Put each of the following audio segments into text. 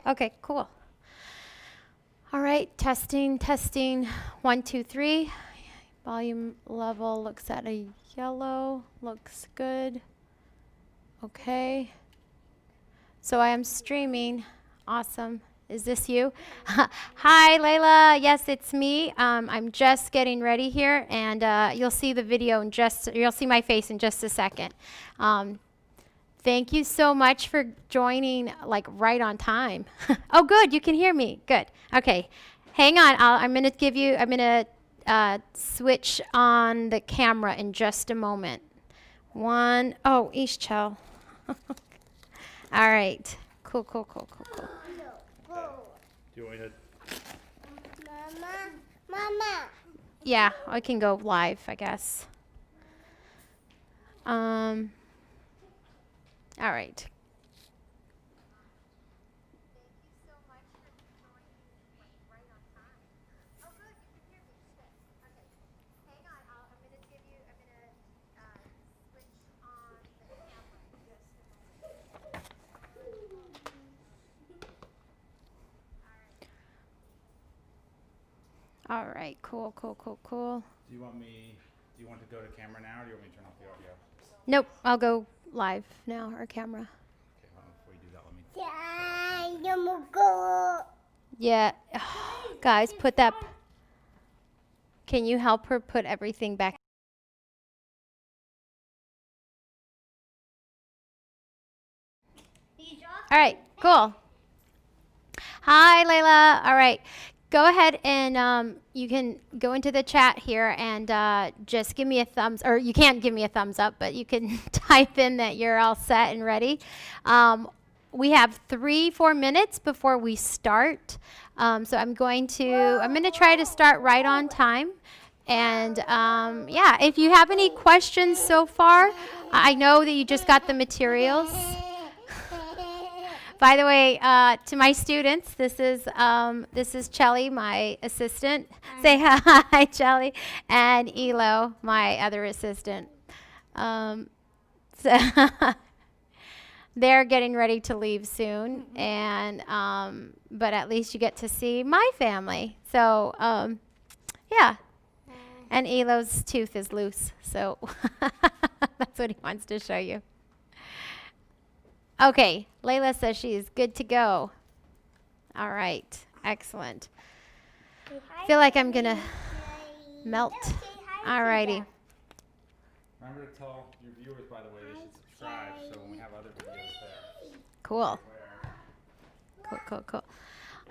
Okay, cool. All right, testing, testing. 1, 2, 3. Volume level looks at a yellow. Looks good. Okay. So I am streaming. Awesome. Is this you? Hi, Layla. Yes, it's me. I'm just getting ready here, and you'll see the video in you'll see my face in just a second. Thank you so much for joining, like, right on time. Oh, good. You can hear me. Good. Okay. Hang on. I'm going to switch on the camera in just a moment. Oh, Ishchel. All right. Cool. Do you want me to? Mama. Yeah, I can go live, I guess. All right. All right, cool. Do you want to go to camera now, or do you want me to turn off the audio? Nope, I'll go live now, or camera. Okay, hold on. Before you do that, let me. Yeah, guys, put that. Can you help her put everything back? All right, cool. Hi, Layla. All right. Go ahead and you can go into the chat here and just give me a thumbs, or you can't give me a thumbs up, but you can type in that you're all set and ready. We have 3-4 minutes before we start. So I'm going to try to start right on time. And yeah, if you have any questions so far, I know that you just got the materials. By the way, to my students, this is Chelly, my assistant. Hi. Say hi, Chelly, and Elo, my other assistant. So they're getting ready to leave soon, and but at least you get to see my family. So yeah, and Elo's tooth is loose, so that's what he wants to show you. Okay, Layla says she is good to go. All right, excellent. I feel like I'm gonna melt. All righty. Remember to tell your viewers, by the way, they should subscribe so when we have other videos there. Cool.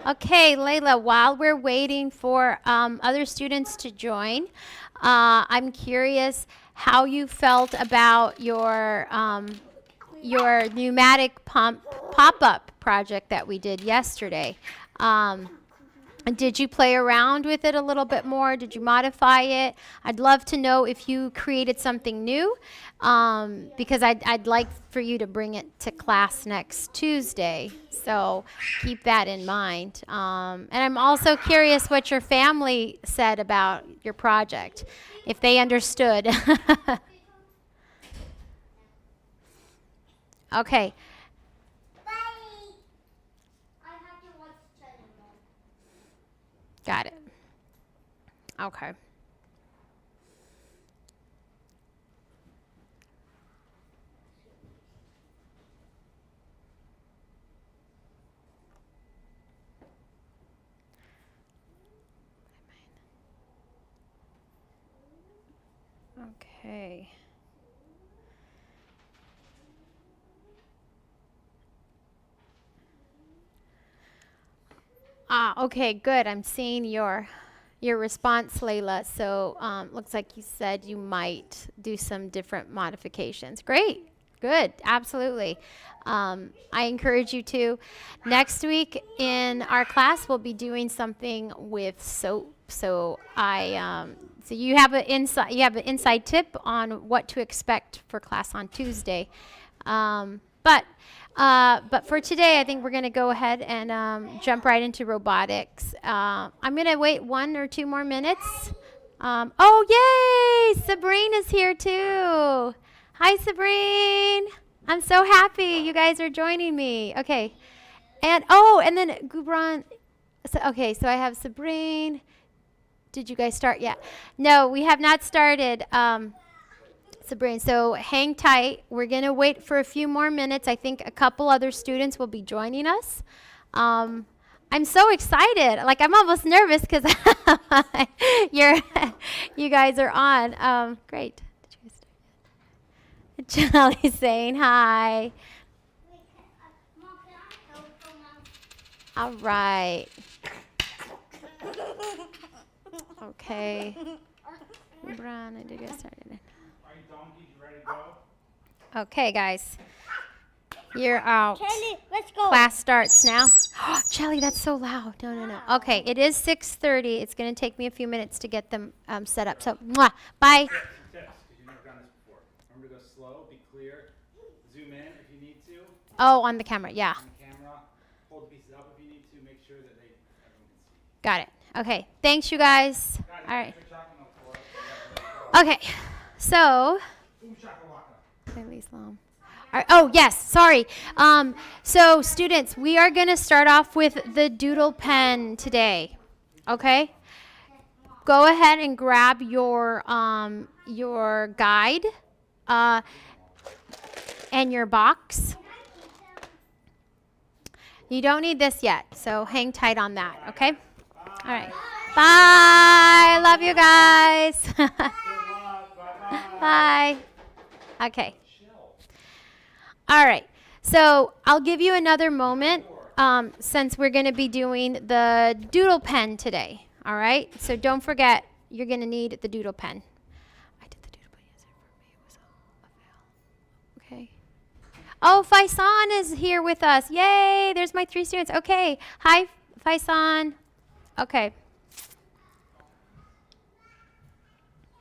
Okay, Layla, while we're waiting for other students to join, I'm curious how you felt about your pneumatic pump pop-up project that we did yesterday. Did you play around with it a little bit more? Did you modify it? I'd love to know if you created something new, because I'd like for you to bring it to class next Tuesday. So keep that in mind. And I'm also curious what your family said about your project, if they understood. Okay. Bye. I have to watch channel. Got it. Okay. Okay. Okay, good. I'm seeing your response, Layla. So looks like you said you might do some different modifications. Great, good, absolutely. I encourage you to. Next week in our class, we'll be doing something with soap. So so you have an inside tip on what to expect for class on Tuesday. But for today, I think we're going to go ahead and jump right into robotics. I'm going to wait 1 or 2 more minutes. Oh, yay! Sabrine is here too. Hi, Sabrine. I'm so happy you guys are joining me. Okay. And then Gubran. So, okay, so I have Sabrine. Did you guys start yet? No, we have not started, Sabrine. So hang tight. We're going to wait for a few more minutes. I think a couple other students will be joining us. I'm so excited. Like, I'm almost nervous because you guys are on. Great. Did you guys start yet? Charlie's saying hi. All right. Okay. Brian, I did get started. Are you donkeys ready to go? Okay, guys. You're out. Charlie, let's go. Class starts now. Charlie, that's so loud. No. Okay, it is 6:30. It's going to take me a few minutes to get them set up. So, mwah, bye. Tips, because you've never done this before. Remember to go slow, be clear, zoom in if you need to. Oh, on the camera, yeah. On the camera, hold the pieces up if you need to, make sure that everyone can see. Got it. Okay, thanks, you guys. Guys, All right. put your chocolate milk for us. Okay, so. Boom shakalaka. Oh, yes, sorry. So students, we are going to start off with the doodle pen today, okay? Go ahead and grab your guide and your box. You don't need this yet, so hang tight on that, okay? All right. Bye. Love you guys. Good luck. Bye-bye. Bye. Okay. All right, so I'll give you another moment since we're going to be doing the doodle pen today, all right? So don't forget, you're going to need the doodle pen. I did the doodle pen yesterday for me. It was a fail. Okay. Oh, Faisan is here with us. Yay, there's my 3 students. Okay, hi, Faisan. Okay.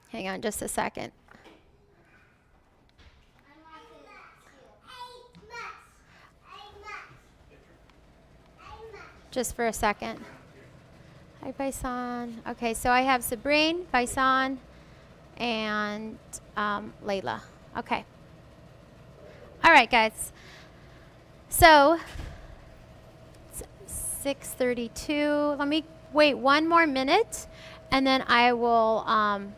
Hang on just a second. Just for a second. Hi, Faisan. Okay, so I have Sabrine, Faisan, and Layla. Okay. All right, guys. So, it's 6:32. Let me wait one more minute, and then I will, I'll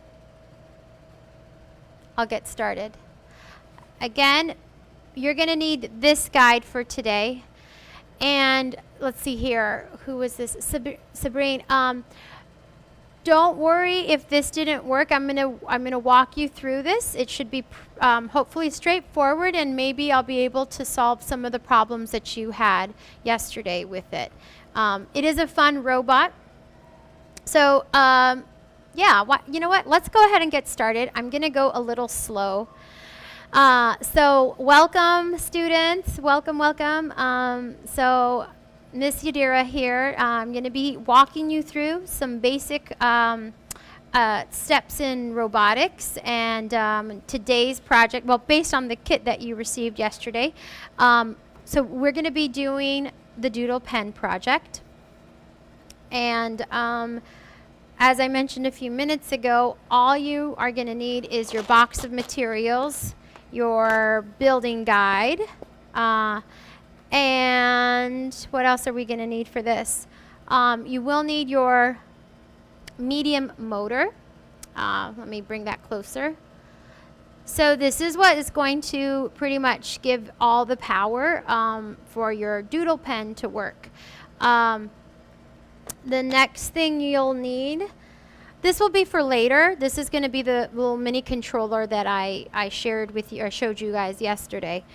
get started. Again, you're going to need this guide for today. And let's see here, who was this? Sabrine. Don't worry if this didn't work. I'm gonna walk you through this. It should be hopefully straightforward, and maybe I'll be able to solve some of the problems that you had yesterday with it. It is a fun robot. So yeah, you know what? Let's go ahead and get started. I'm gonna go a little slow. So welcome, students. Welcome. So Miss Yadira here. I'm going to be walking you through some basic steps in robotics and today's project, well, based on the kit that you received yesterday. So we're going to be doing the doodle pen project. And as I mentioned a few minutes ago, all you are going to need is your box of materials, your building guide, and what else are we going to need for this? You will need your medium motor. Let me bring that closer. So this is what is going to pretty much give all the power for your doodle pen to work. The next thing you'll need, this will be for later. This is going to be the little mini controller that I shared with you, or showed you guys yesterday.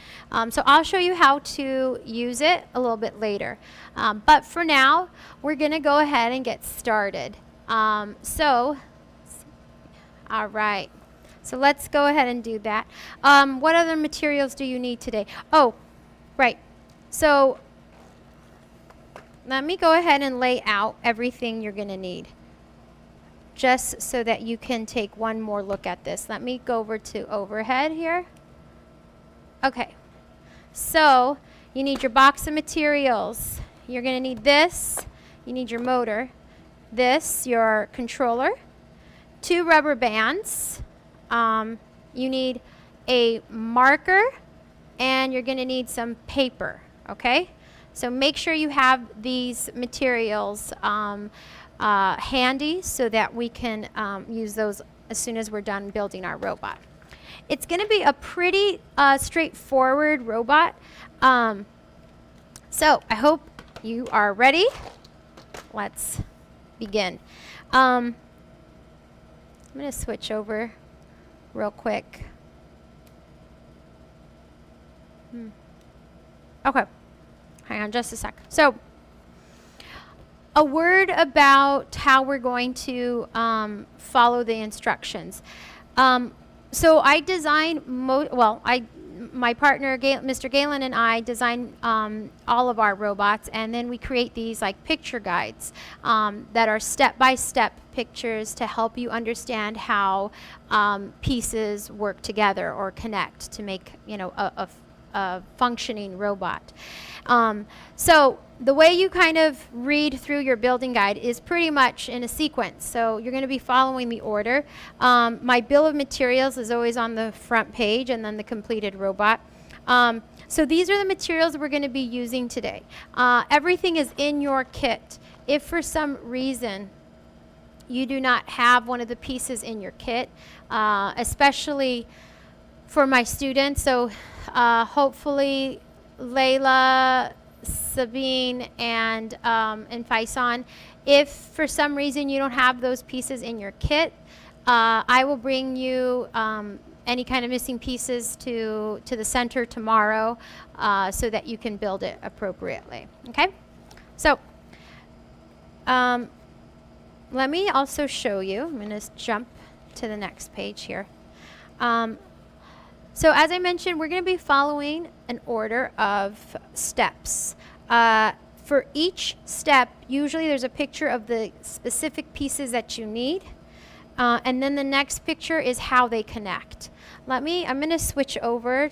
So I'll show you how to use it a little bit later. But for now, we're going to go ahead and get started. All right. So let's go ahead and do that. What other materials do you need today? Oh, right. So let me go ahead and lay out everything you're going to need, just so that you can take one more look at this. Let me go over to overhead here. Okay, so you need your box of materials. You're going to need this. You need your motor. This, your controller. 2 rubber bands. You need a marker, and you're going to need some paper, okay? So make sure you have these materials handy so that we can use those as soon as we're done building our robot. It's going to be a pretty straightforward robot. So I hope you are ready. Let's begin. I'm going to switch over real quick. Okay, hang on just a sec. So a word about how we're going to follow the instructions. So I designed, my partner, Mr. Galen, and I design all of our robots, and then we create these like picture guides that are step-by-step pictures to help you understand how pieces work together or connect to make, you know, a functioning robot. So the way you kind of read through your building guide is pretty much in a sequence. So you're going to be following the order. My bill of materials is always on the front page, and then the completed robot. So these are the materials we're going to be using today. Everything is in your kit. If for some reason you do not have one of the pieces in your kit, especially for my students, so hopefully Layla, Sabine, and Faison, if for some reason you don't have those pieces in your kit, I will bring you any kind of missing pieces to the center tomorrow so that you can build it appropriately. Okay? So let me also show you. I'm going to jump to the next page here. So as I mentioned, we're going to be following an order of steps. For each step, usually there's a picture of the specific pieces that you need. And then the next picture is how they connect. I'm going to switch over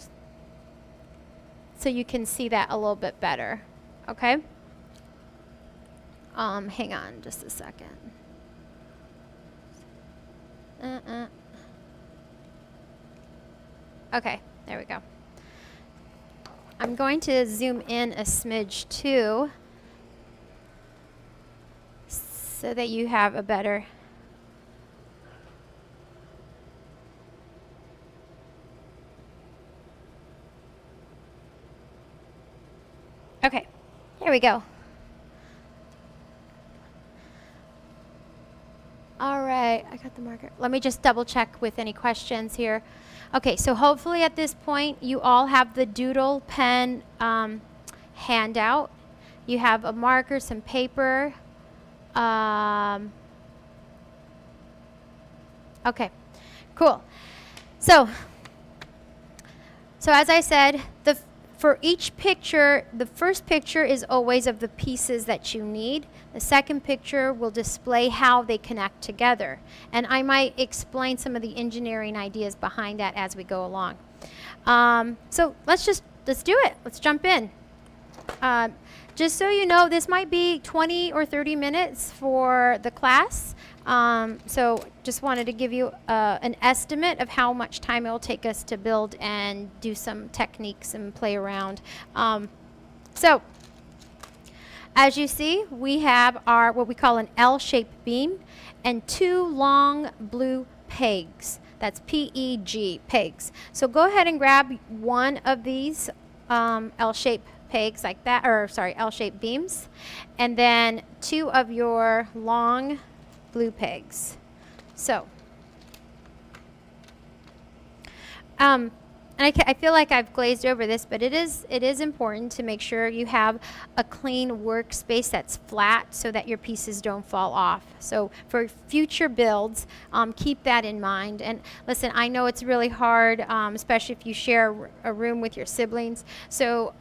so you can see that a little bit better. Okay? Hang on just a second. Okay, there we go. I'm going to zoom in a smidge too so that you have a better. Okay, here we go. All right, I got the marker. Let me just double check with any questions here. Okay, so hopefully at this point you all have the doodle pen handout. You have a marker, some paper. Okay, cool. So as I said, for each picture, the first picture is always of the pieces that you need. The second picture will display how they connect together. And I might explain some of the engineering ideas behind that as we go along. So let's do it. Let's jump in. Just so you know, this might be 20 or 30 minutes for the class. So just wanted to give you an estimate of how much time it will take us to build and do some techniques and play around. So as you see, we have our what we call an L-shaped beam and two long blue pegs. That's P-E-G, pegs. So go ahead and grab one of these L-shaped pegs like that, or sorry, L-shaped beams, and then two of your long blue pegs. So, and I feel like I've glazed over this, but it is important to make sure you have a clean workspace that's flat so that your pieces don't fall off. So for future builds, keep that in mind. And listen, I know it's really hard, especially if you share a room with your siblings. So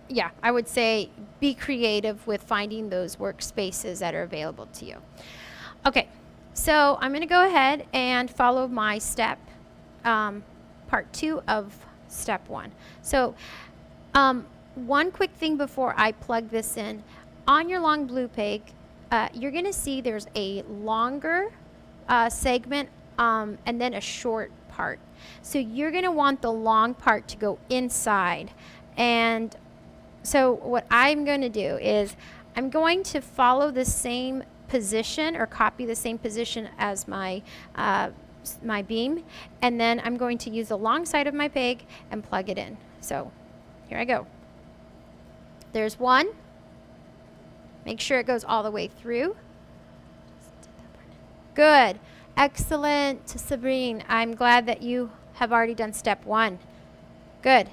yeah, I would say be creative with finding those workspaces that are available to you. Okay, so I'm going to go ahead and follow my step, part 2 of step 1. So one quick thing before I plug this in. On your long blue peg, you're going to see there's a longer segment and then a short part. So you're going to want the long part to go inside. And So what I'm going to do is I'm going to follow the same position or copy the same position as my my beam, and then I'm going to use the long side of my peg and plug it in. So here I go. There's one. Make sure it goes all the way through. Good. Excellent, Sabrine. I'm glad that you have already done step one. Good.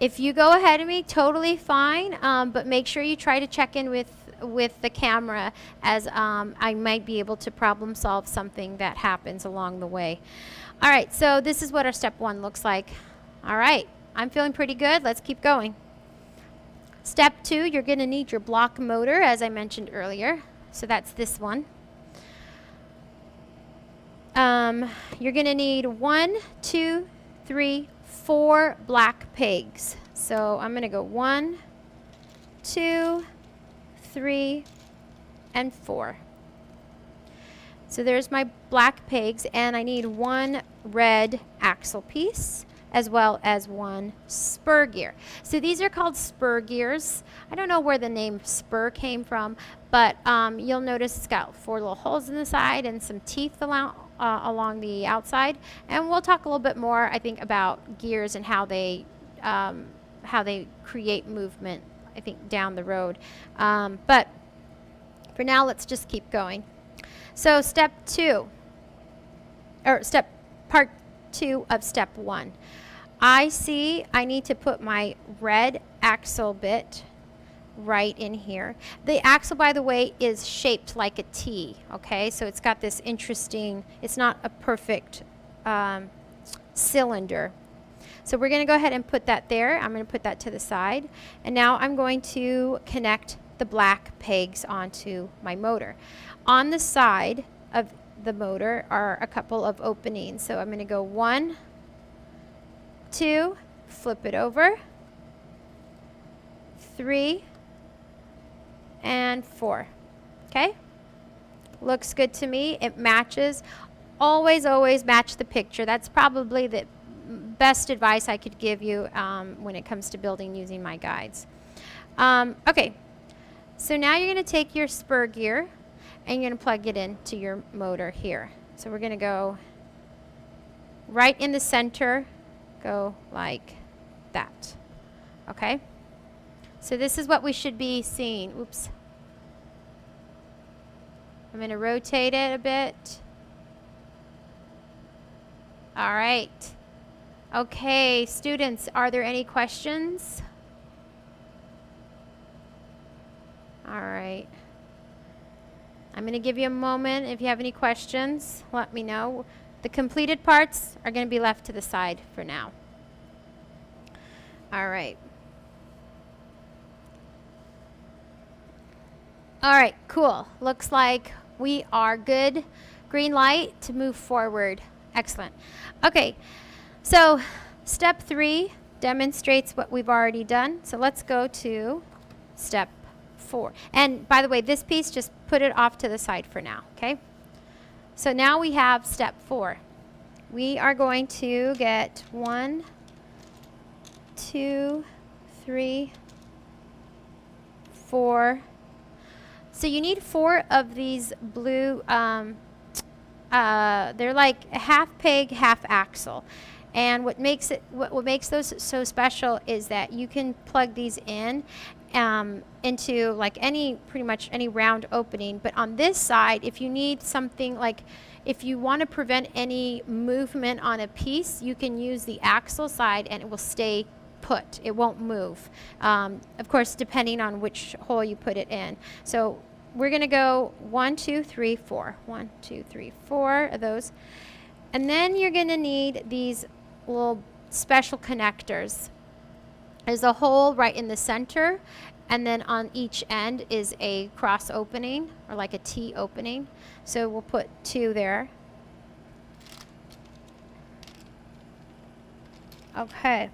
If you go ahead of me, totally fine, but make sure you try to check in with the camera, as I might be able to problem solve something that happens along the way. All right, so this is what our step one looks like. All right, I'm feeling pretty good. Let's keep going. Step two, you're going to need your block motor, as I mentioned earlier. So that's this one. You're going to need 1, 2, 3, 4 black pegs. So I'm going to go 1, 2, 3, and 4. So there's my black pegs, and I need 1 red axle piece, as well as 1 spur gear. So these are called spur gears. I don't know where the name spur came from, but you'll notice it's got 4 little holes in the side and some teeth along the outside. And we'll talk a little bit more, I think, about gears and how they create movement, I think, down the road. But for now, let's just keep going. So part 2 of step 1. I need to put my red axle bit right in here. The axle, by the way, is shaped like a T, okay? So it's got this interesting, it's not a perfect cylinder. So we're going to go ahead and put that there. I'm going to put that to the side. And now I'm going to connect the black pegs onto my motor. On the side of the motor are a couple of openings. So I'm going to go 1, 2, flip it over, 3, and 4. Okay? Looks good to me. It matches. Always, always match the picture. That's probably the best advice I could give you when it comes to building using my guides. Okay, so now you're going to take your spur gear and you're going to plug it into your motor here. So we're going to go right in the center, go like that. Okay, so this is what we should be seeing. Oops. I'm going to rotate it a bit. All right. Okay, students, are there any questions? All right. I'm going to give you a moment. If you have any questions, let me know. The completed parts are going to be left to the side for now. All right. All right, cool. Looks like we are good. Green light to move forward. Excellent. Okay. So step 3 demonstrates what we've already done. So let's go to step 4. And by the way, this piece, just put it off to the side for now, okay? So now we have step 4. We are going to get 1, 2, 3, 4. So you need 4 of these blue, they're like half peg, half axle. And what makes those so special is that you can plug these in into like pretty much any round opening. But on this side, if you need something like, if you want to prevent any movement on a piece, you can use the axle side and it will stay put. It won't move. Of course, depending on which hole you put it in. So we're going to go 1, 2, 3, 4. 1, 2, 3, 4 of those. And then you're going to need these little special connectors. There's a hole right in the center, and then on each end is a cross opening, or like a T opening. So we'll put 2 there. Okay.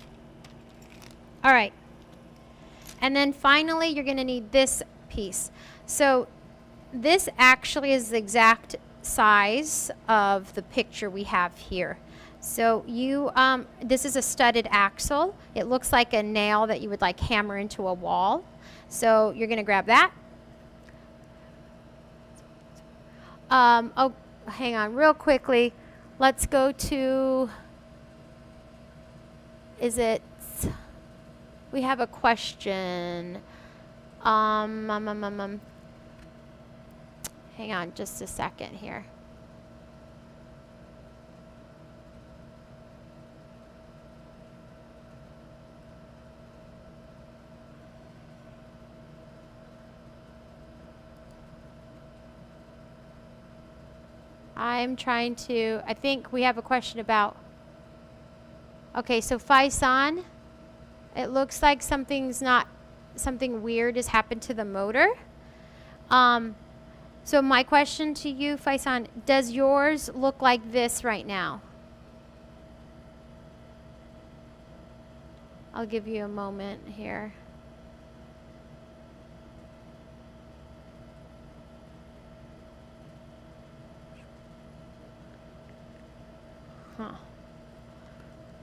All right. And then finally, you're going to need this piece. So this actually is the exact size of the picture we have here. So you, this is a studded axle. It looks like a nail that you would like hammer into a wall. So you're going to grab that. Oh, hang on real quickly. Let's go to, we have a question. Hang on just a second here. I think we have a question about, okay, so Faisan, it looks like something weird has happened to the motor. So my question to you, Faisan, does yours look like this right now? I'll give you a moment here. Huh.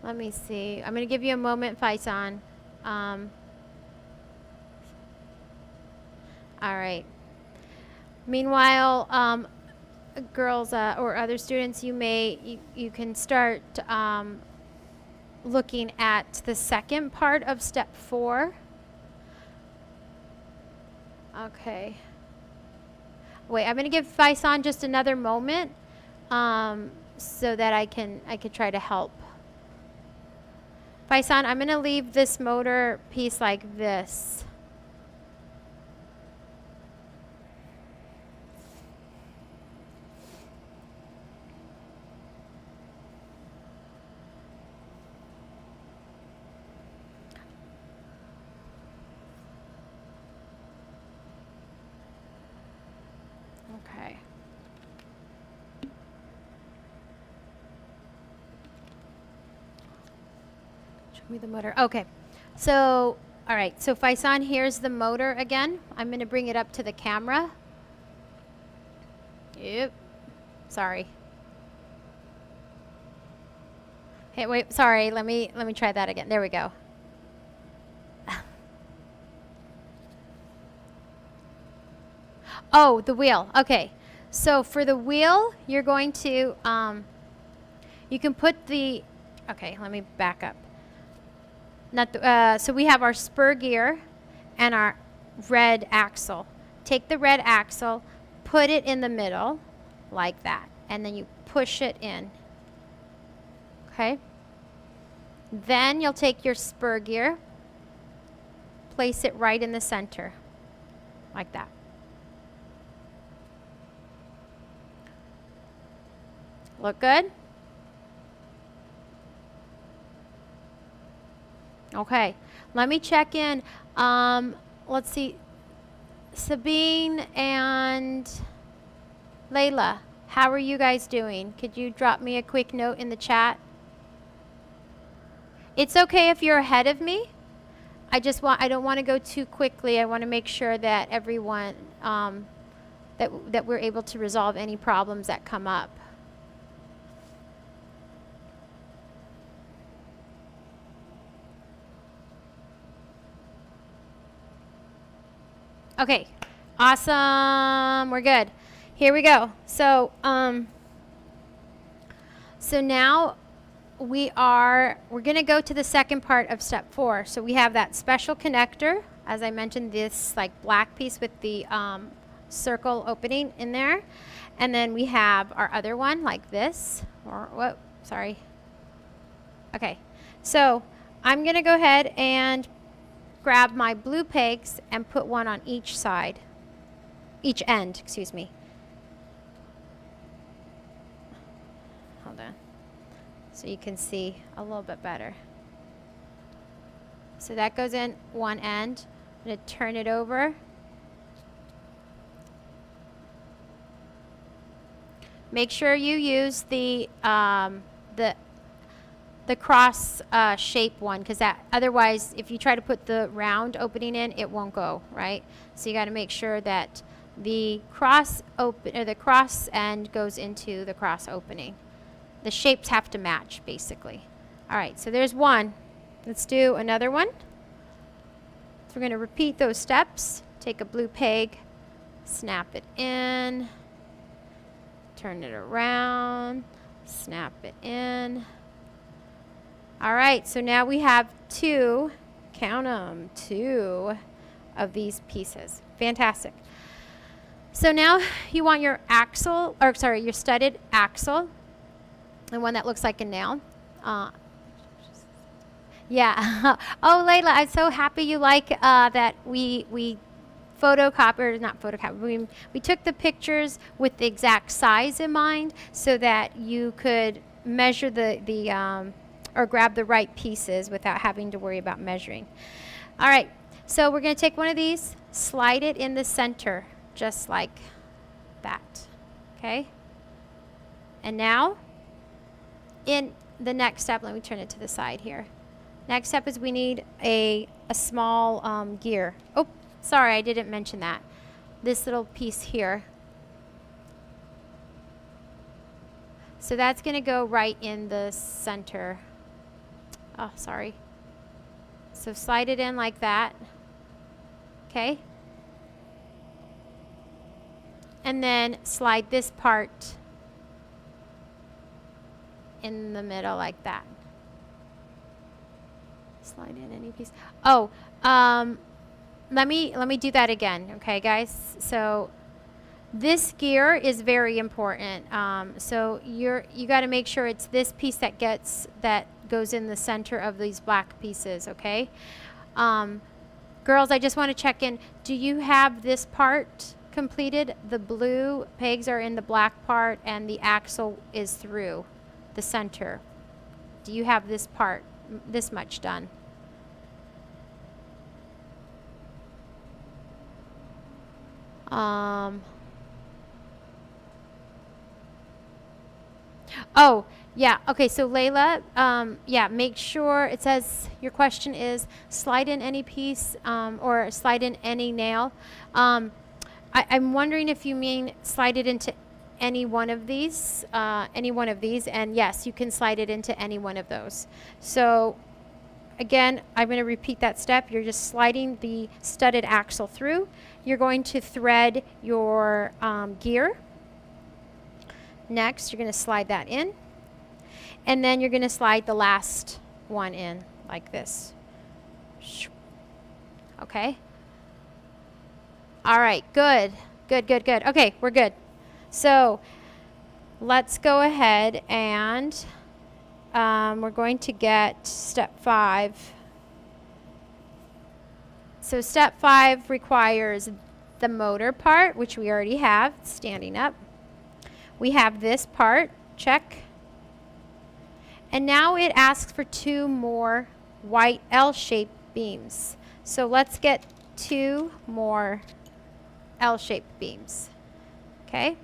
Let me see. I'm going to give you a moment, Faisan. All right. Meanwhile, girls or other students, you can start looking at the second part of step 4. Okay. Wait, I'm going to give Faisan just another moment. So that I could try to help. Faisan, I'm going to leave this motor piece like this. Okay. Me the motor. Okay. So, all right. So Faisan, here's the motor again. I'm going to bring it up to the camera. Yep. Sorry. Hey, wait. Sorry. Let me try that again. There we go. Oh, the wheel. Okay. So for the wheel, you're going to you can put the. Okay. Let me back up. So we have our spur gear and our red axle. Take the red axle, put it in the middle like that, and then you push it in. Okay? Then you'll take your spur gear, place it right in the center like that. Look good? Okay, let me check in. Let's see. Sabine and Layla, how are you guys doing? Could you drop me a quick note in the chat? It's okay if you're ahead of me. I don't want to go too quickly. I want to make sure that everyone, that we're able to resolve any problems that come up. Okay, awesome. We're good. Here we go. So, so now we're going to go to the second part of step 4. So we have that special connector, as I mentioned, this like black piece with the circle opening in there, and then we have our other one like this. Or what? Sorry. Okay. So I'm going to go ahead and grab my blue pegs and put one on each side, each end, excuse me. Hold on, so you can see a little bit better. So that goes in one end. I'm going to turn it over. Make sure you use the cross shape one, because that otherwise if you try to put the round opening in, it won't go right. So you got to make sure that the cross end goes into the cross opening. The shapes have to match, basically. All right, so there's one. Let's do another one. So we're going to repeat those steps. Take a blue peg, snap it in, turn it around, snap it in. All right, so now we have two, count them, two of these pieces. Fantastic. So now you want your axle, or sorry, your studded axle, the one that looks like a nail. Yeah. Oh, Layla, I'm so happy you like that we photocopied, not photocopied, we took the pictures with the exact size in mind so that you could measure or grab the right pieces without having to worry about measuring. All right, so we're going to take one of these, slide it in the center, just like that, okay? And now, in the next step, let me turn it to the side here. Next step is we need a small gear. Oh, sorry, I didn't mention that. This little piece here. So that's going to go right in the center. Oh, sorry. So slide it in like that. Okay. And then slide this part in the middle like that. Slide in any piece. Oh, let me do that again, okay, guys? So this gear is very important. So you got to make sure it's this piece that goes in the center of these black pieces, okay? Girls, I just want to check in. Do you have this part completed? The blue pegs are in the black part, and the axle is through the center. Do you have this part, this much done? Oh, yeah. Okay, so Layla, yeah, make sure it says your question is slide in any piece or slide in any nail. I'm wondering if you mean slide it into any one of these, and yes, you can slide it into any one of those. So again, I'm going to repeat that step. You're just sliding the studded axle through. You're going to thread your gear. Next, you're going to slide that in. And then you're going to slide the last one in like this. Okay? All right, good. Good. Okay, we're good. So let's go ahead and we're going to get step 5. So step 5 requires the motor part, which we already have, standing up. We have this part, check. And now it asks for 2 more white L-shaped beams. So let's get 2 more L-shaped beams. Okay?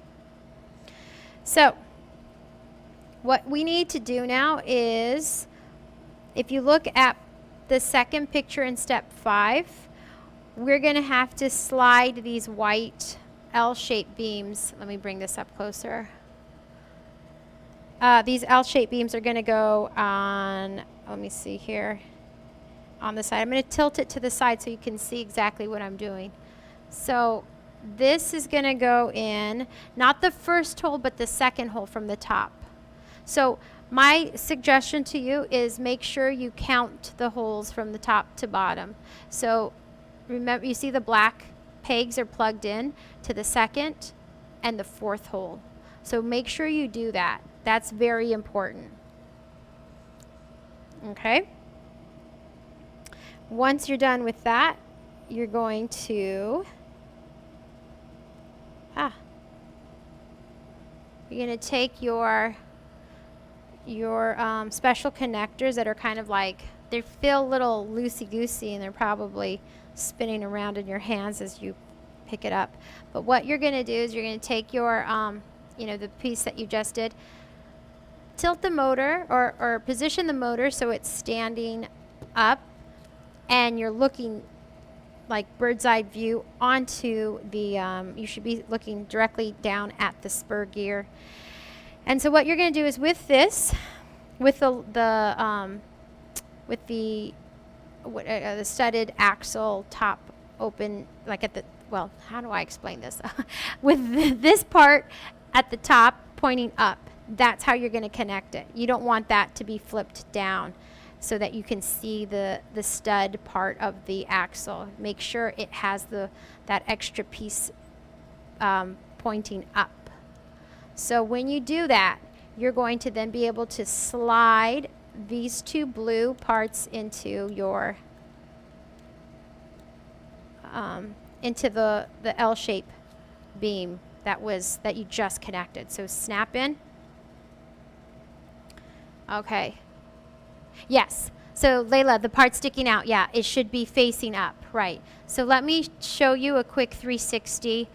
So what we need to do now is, if you look at the second picture in step 5, we're going to have to slide these white L-shaped beams. Let me bring this up closer. These L-shaped beams are going to go on, let me see here, on the side. I'm going to tilt it to the side so you can see exactly what I'm doing. So this is going to go in, not the first hole, but the second hole from the top. So my suggestion to you is make sure you count the holes from the top to bottom. So remember, you see the black pegs are plugged in to the second and the fourth hole. So make sure you do that. That's very important. Okay? Once you're done with that, you're going to you're going to take your special connectors that are kind of like, they feel a little loosey-goosey and they're probably spinning around in your hands as you pick it up. But what you're going to do is you're going to take your, the piece that you just did, tilt the motor or position the motor so it's standing up and you're looking like bird's eye view onto the, you should be looking directly down at the spur gear. And so what you're going to do is with this, with the studded axle top open, like at the, well, how do I explain this? With this part at the top pointing up, that's how you're going to connect it. You don't want that to be flipped down so that you can see the stud part of the axle. Make sure it has that extra piece pointing up. So when you do that, you're going to then be able to slide these two blue parts into your into the L-shape beam that you just connected. So snap in. Okay. Yes. So Layla, the part sticking out, yeah, it should be facing up, right? So let me show you a quick 360.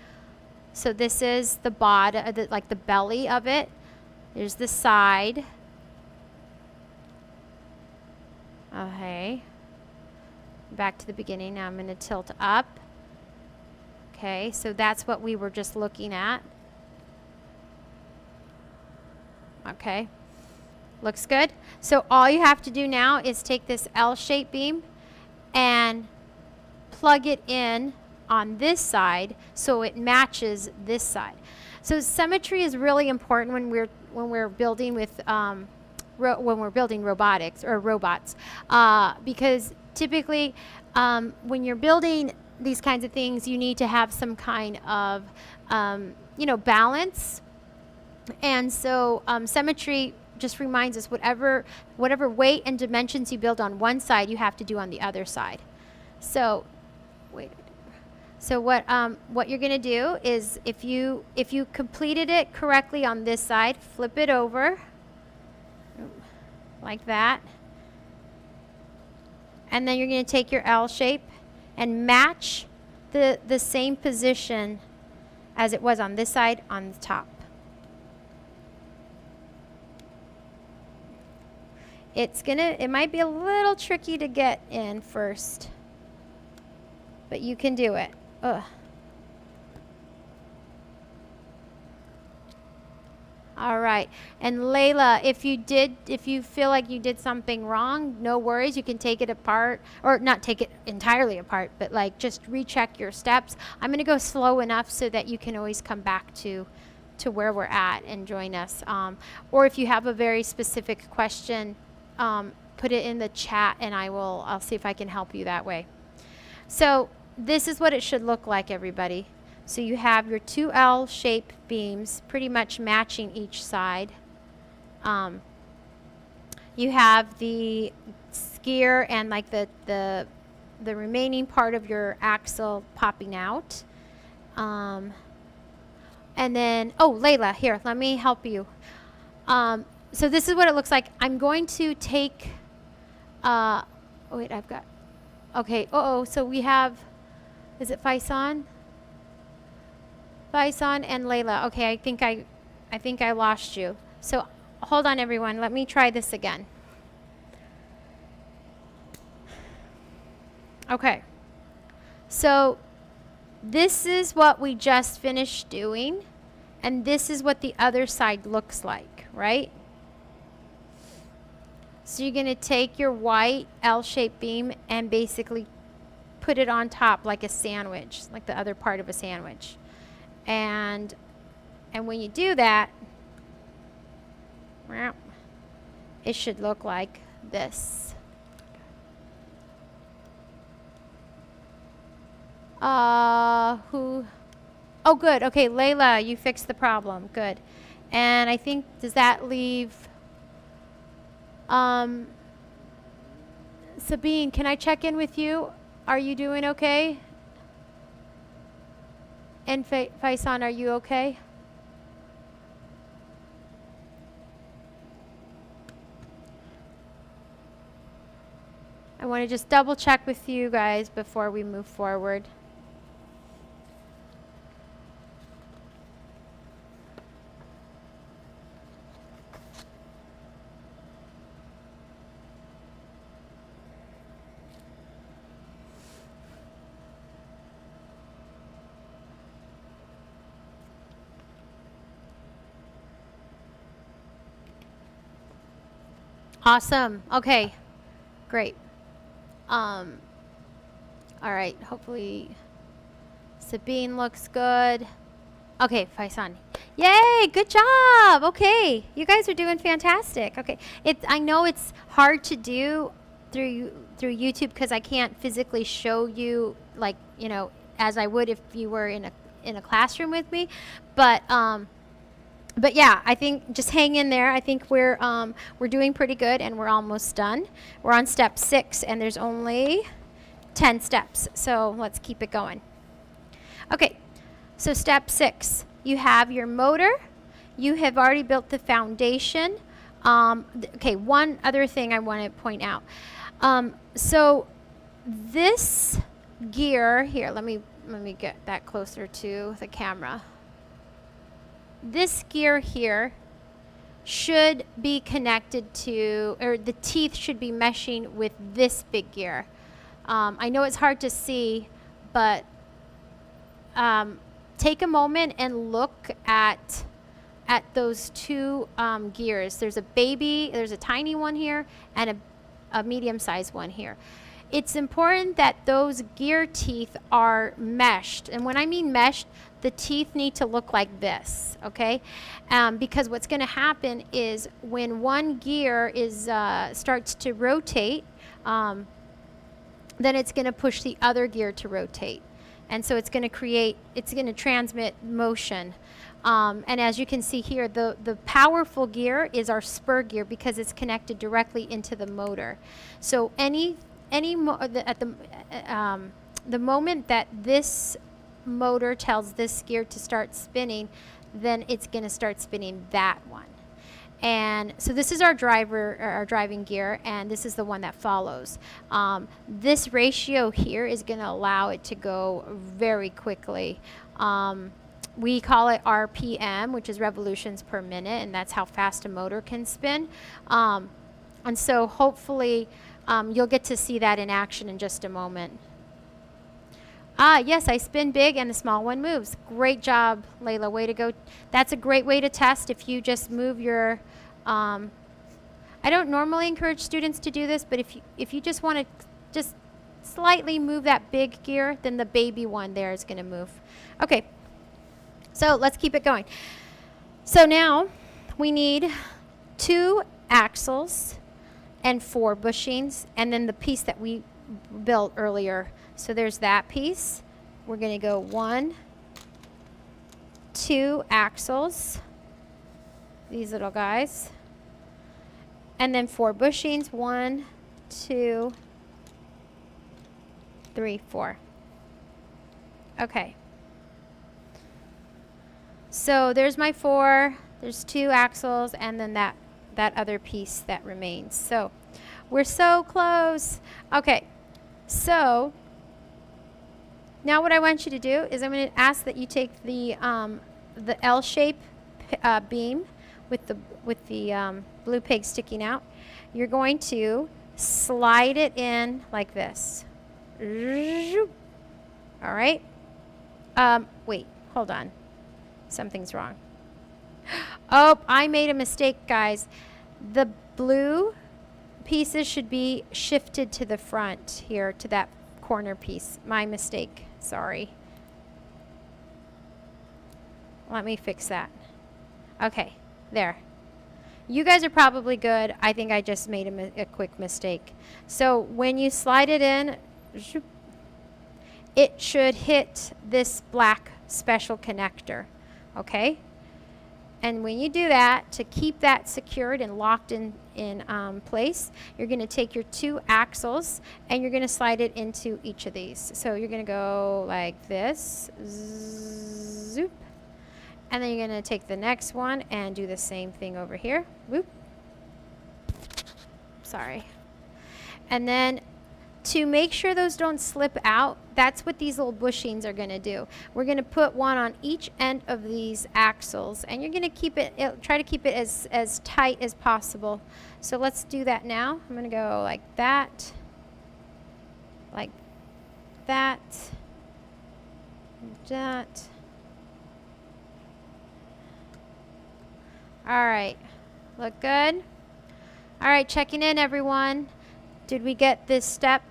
So this is the bottom, like the belly of it. There's the side. Okay. Back to the beginning. Now I'm going to tilt up. Okay, so that's what we were just looking at. Okay. Looks good. So all you have to do now is take this L-shaped beam and plug it in on this side so it matches this side. So symmetry is really important when we're building with when we're building robotics or robots, because typically when you're building these kinds of things, you need to have some kind of balance, and so symmetry just reminds us whatever weight and dimensions you build on one side, you have to do on the other side. So what you're going to do is if you completed it correctly on this side, flip it over like that. And then you're going to take your L shape and match the same position as it was on this side on the top. It might be a little tricky to get in first, but you can do it. Ugh. All right. And Layla, if you feel like you did something wrong, no worries. You can take it apart, or not take it entirely apart, but like just recheck your steps. I'm going to go slow enough so that you can always come back to where we're at and join us. Or if you have a very specific question, put it in the chat and I'll see if I can help you that way. So this is what it should look like, everybody. So you have your two L-shaped beams pretty much matching each side. You have the skier and like the remaining part of your axle popping out. And then, oh, Layla, here, let me help you. So this is what it looks like. I'm going to take, oh wait, I've got, okay, so we have, is it Faison? Faison and Layla. Okay, I think I lost you. So hold on, everyone. Let me try this again. Okay. So this is what we just finished doing, and this is what the other side looks like, right? So you're going to take your white L-shaped beam and basically put it on top like a sandwich, like the other part of a sandwich. And when you do that, it should look like this. Oh, good. Okay, Layla, you fixed the problem. Good. And I think, does that leave... Sabine, can I check in with you? Are you doing okay? And Faison, are you okay? I want to just double check with you guys before we move forward. Awesome. Okay. Great. All right. Hopefully Sabine looks good. Okay, Faisan. Yay, good job. Okay. You guys are doing fantastic. Okay. I know it's hard to do through YouTube because I can't physically show you like, as I would if you were in a classroom with me. But yeah, I think just hang in there. I think we're doing pretty good and we're almost done. We're on step 6 and there's only 10 steps. So let's keep it going. Okay. So step 6, you have your motor. You have already built the foundation. Okay, one other thing I want to point out. So this gear here, let me get that closer to the camera. This gear here should be connected to, or the teeth should be meshing with this big gear. I know it's hard to see, but take a moment and look at those two gears. There's a tiny one here and a medium-sized one here. It's important that those gear teeth are meshed. And when I mean meshed, the teeth need to look like this, okay? Because what's going to happen is when one gear starts to rotate, then it's going to push the other gear to rotate. And so it's going to transmit motion. And as you can see here, the powerful gear is our spur gear because it's connected directly into the motor. So the moment that this motor tells this gear to start spinning, then it's going to start spinning that one. And so this is our driving gear, and this is the one that follows. This ratio here is going to allow it to go very quickly. We call it RPM, which is revolutions per minute, and that's how fast a motor can spin. And so hopefully you'll get to see that in action in just a moment. Yes, I spin big and the small one moves. Great job, Layla. Way to go. That's a great way to test if you just move your... I don't normally encourage students to do this, but if you just want to just slightly move that big gear, then the baby one there is going to move. Okay, so let's keep it going. So now we need 2 axles and 4 bushings, and then the piece that we built earlier. So there's that piece. We're going to go 1, 2 axles, these little guys, and then 4 bushings. 1, 2, 3, 4. Okay. So there's my 4. There's 2 axles, and then that other piece that remains. So we're so close. Okay. So now what I want you to do is I'm going to ask that you take the L-shape beam with the blue pig sticking out. You're going to slide it in like this. All right. Wait, hold on. Something's wrong. Oh, I made a mistake, guys. The blue pieces should be shifted to the front here, to that corner piece. My mistake. Sorry. Let me fix that. Okay, there. You guys are probably good. I think I just made a quick mistake. So when you slide it in, it should hit this black special connector. Okay? And when you do that, to keep that secured and locked in place, you're going to take your 2 axles and you're going to slide it into each of these. So you're going to go like this, zoop, and then you're going to take the next one and do the same thing over here, whoop. Sorry. And then to make sure those don't slip out, that's what these little bushings are going to do. We're going to put one on each end of these axles, and you're going to try to keep it as tight as possible. So let's do that now. I'm going to go like that, that. All right, look good. All right, checking in, everyone. Did we get this step?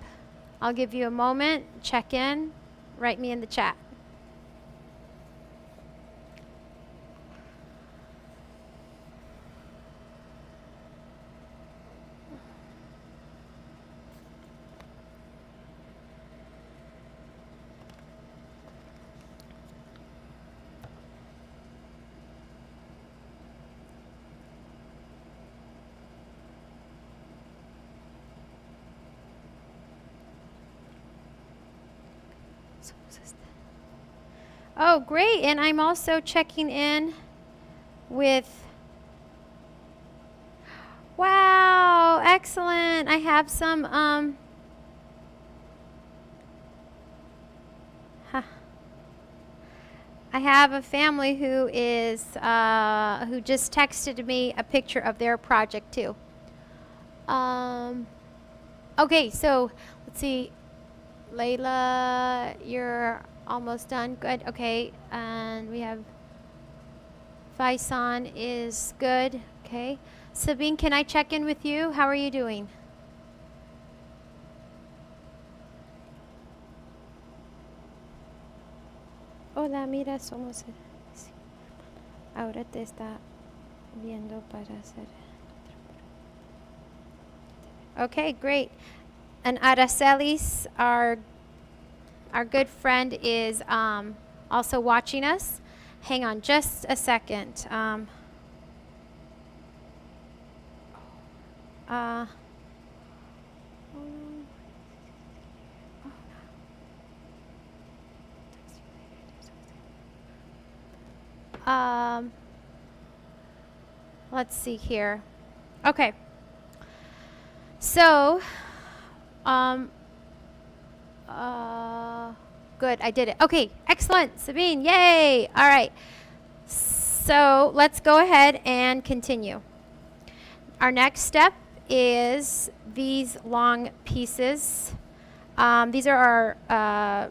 I'll give you a moment. Check in. Write me in the chat. Oh, great. And I'm also checking in with, wow, excellent. I have some, I have a family who is, who just texted me a picture of their project too. Okay, so let's see. Layla, you're almost done. Good. Okay. And we have Faisan is good. Okay. Sabine, can I check in with you? How are you doing? Hola, mira, somos. Ahora te está viendo para hacer. Okay, great. And Aracelis, our good friend, is also watching us. Hang on just a second. Let's see here. Okay. So, good, I did it. Okay, excellent, Sabine, yay! All right, so let's go ahead and continue. Our next step is these long pieces. These are our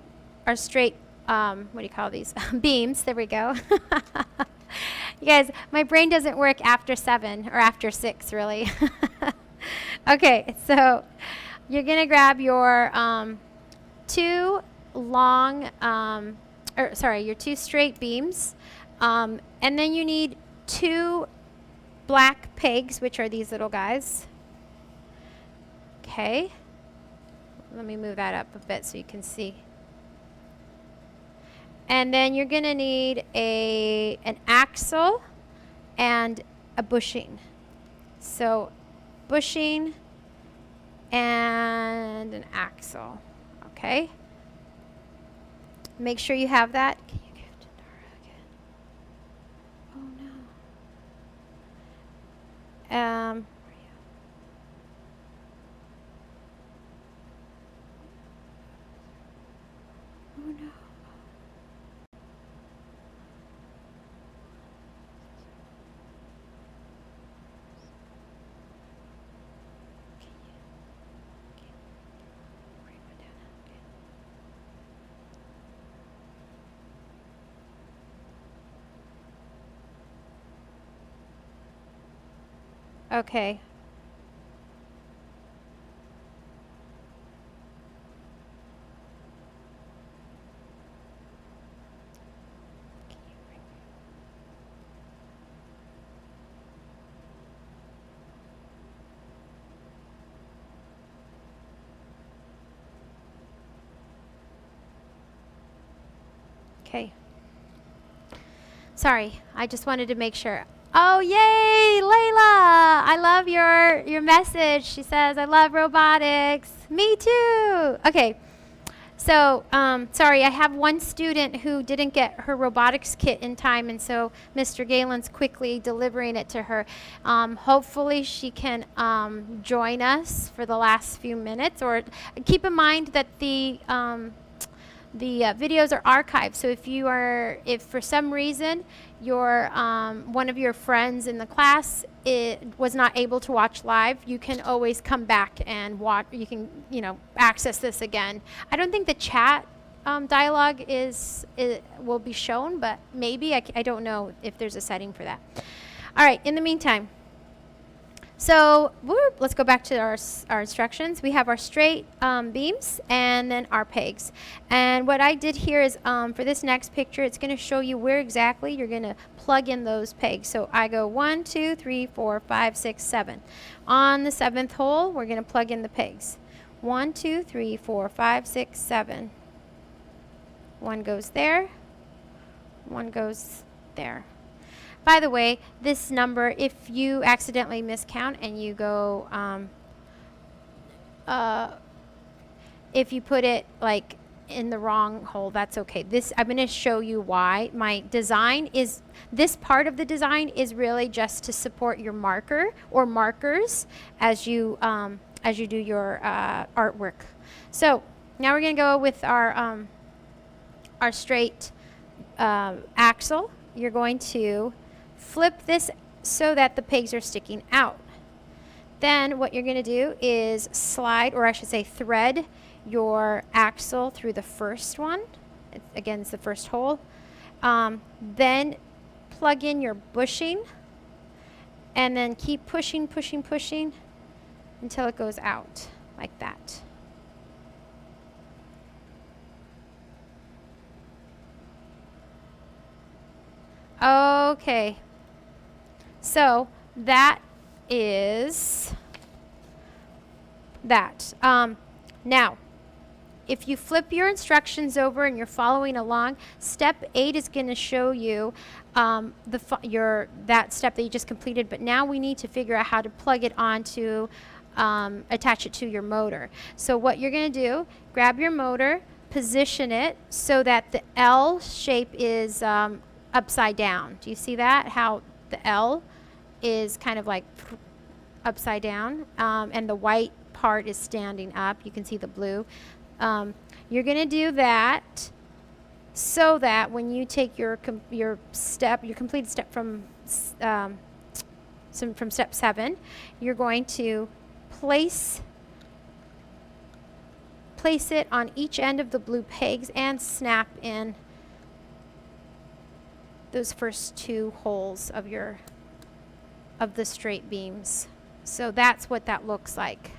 straight, what do you call these? Beams, there we go. You guys, my brain doesn't work after 7 or after 6, really. Okay, so you're gonna grab your two long, your two straight beams, and then you need 2 black pegs, which are these little guys. Okay, let me move that up a bit so you can see. And then you're gonna need an axle and a bushing. So bushing and an axle. Okay. Make sure you have that. Can you give to Dara again? Oh no. Oh no. Okay. Okay. Sorry, I just wanted to make sure. Oh, yay, Layla! I love your message. She says, I love robotics. Me too. Okay. So, sorry, I have one student who didn't get her robotics kit in time, and so Mr. Galen's quickly delivering it to her. Hopefully she can join us for the last few minutes, or keep in mind that the videos are archived, so if for some reason your one of your friends in the class was not able to watch live, you can always come back and watch. You can access this again. I don't think the chat dialogue will be shown, but maybe I don't know if there's a setting for that. All right. In the meantime, So let's go back to our instructions. We have our straight beams and then our pegs. And what I did here is for this next picture, it's going to show you where exactly you're going to plug in those pegs. So I go 1, 2, 3, 4, 5, 6, 7. On the 7th hole, we're going to plug in the pegs. 1, 2, 3, 4, 5, 6, 7. One goes there. One goes there. By the way, this number, if you accidentally miscount and you go, if you put it like in the wrong hole, that's okay. I'm going to show you why. My design is, this part of the design is really just to support your marker or markers as you do your artwork. So now we're going to go with our straight axle. You're going to flip this so that the pegs are sticking out. Then what you're going to do is slide, or I should say thread, your axle through the first one. Again, it's the first hole. Then plug in your bushing and then keep pushing, pushing, pushing until it goes out like that. Okay. So that is that. Now, if you flip your instructions over and you're following along, step 8 is going to show you that step that you just completed. But now we need to figure out how to plug it onto, attach it to your motor. So what you're going to do, grab your motor, position it so that the L shape is upside down. Do you see that? How the L is kind of like upside down, and the white part is standing up. You can see the blue. You're going to do that so that when you take your completed step from step 7, you're going to place it on each end of the blue pegs and snap in those first 2 holes of the straight beams. So that's what that looks like.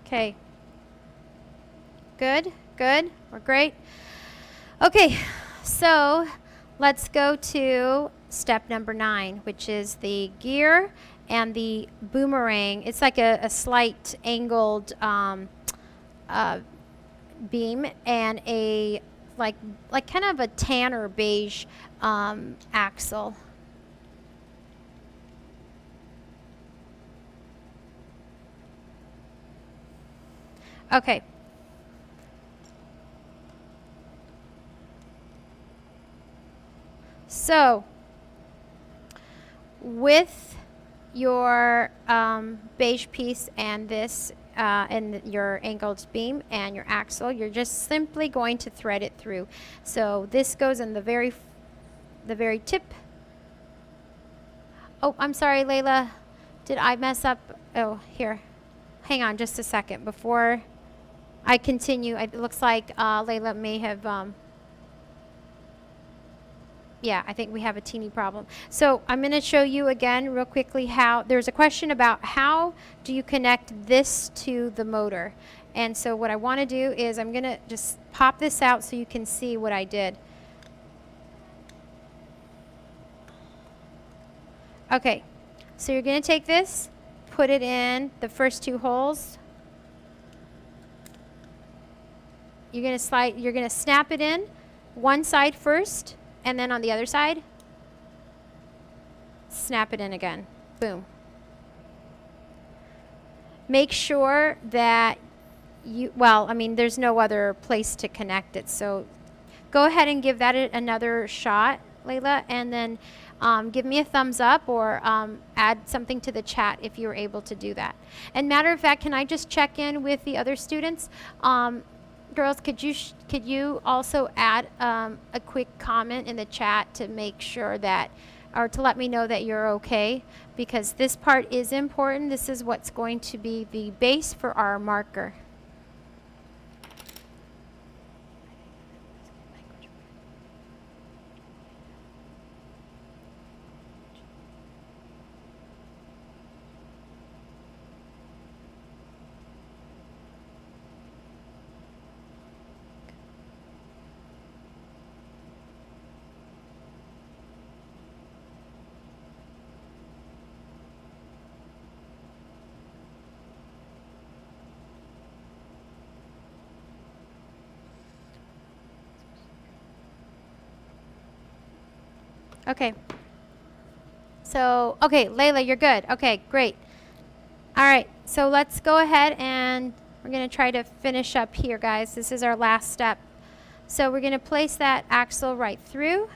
Okay. Good, good, we're great. Okay, so let's go to step number 9, which is the gear and the boomerang. It's like a slight angled beam and a like kind of a tan or beige axle. Okay. So with your beige piece and this and your angled beam and your axle, you're just simply going to thread it through. So this goes in the very tip. Oh, I'm sorry, Layla. Did I mess up? Oh, here. Hang on just a second before I continue. It looks like Layla may have yeah, I think we have a teeny problem. So I'm going to show you again real quickly how, there's a question about how do you connect this to the motor. And so what I want to do is I'm going to just pop this out so you can see what I did. Okay, so you're going to take this, put it in the first 2 holes. You're going to snap it in one side first, and then on the other side, snap it in again. Boom. Make sure that there's no other place to connect it. So go ahead and give that another shot, Layla, and then give me a thumbs up or add something to the chat if you're able to do that. And matter of fact, can I just check in with the other students? Girls, could you also add a quick comment in the chat to make sure that, or to let me know that you're okay? Because this part is important. This is what's going to be the base for our marker. Okay. So, okay, Layla, you're good. Okay, great. All right, so let's go ahead and we're going to try to finish up here, guys. This is our last step. So we're going to place that axle right through.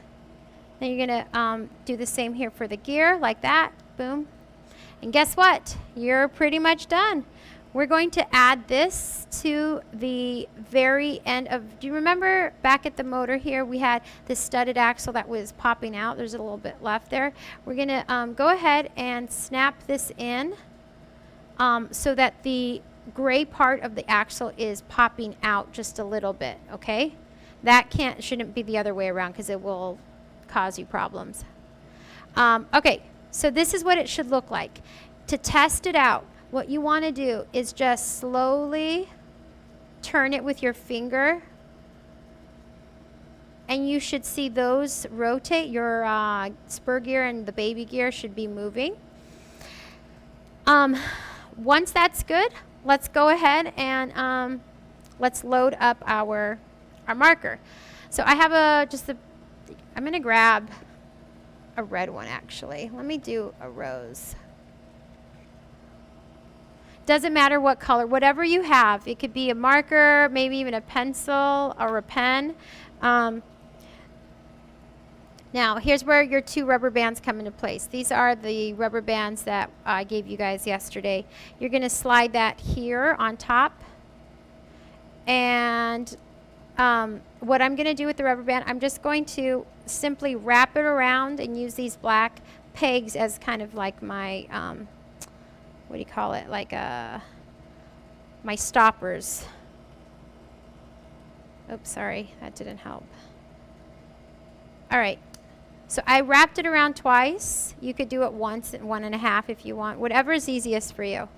Then you're going to do the same here for the gear, like that. Boom. And guess what? You're pretty much done. We're going to add this to the very end of, do you remember back at the motor here, we had this studded axle that was popping out. There's a little bit left there. We're going to go ahead and snap this in so that the gray part of the axle is popping out just a little bit, okay? That shouldn't be the other way around because it will cause you problems. Okay, so this is what it should look like. To test it out, what you want to do is just slowly turn it with your finger, and you should see those rotate. Your spur gear and the baby gear should be moving. Once that's good, let's go ahead and let's load up our marker. So I have I'm going to grab a red one actually. Let me do a rose. Doesn't matter what color, whatever you have. It could be a marker, maybe even a pencil or a pen. Now, here's where your 2 rubber bands come into place. These are the rubber bands that I gave you guys yesterday. You're going to slide that here on top. And what I'm going to do with the rubber band, I'm just going to simply wrap it around and use these black pegs as kind of like my, what do you call it, like my stoppers. Oops, sorry, that didn't help. All right, so I wrapped it around twice. You could do it once and 1.5 if you want, whatever is easiest for you.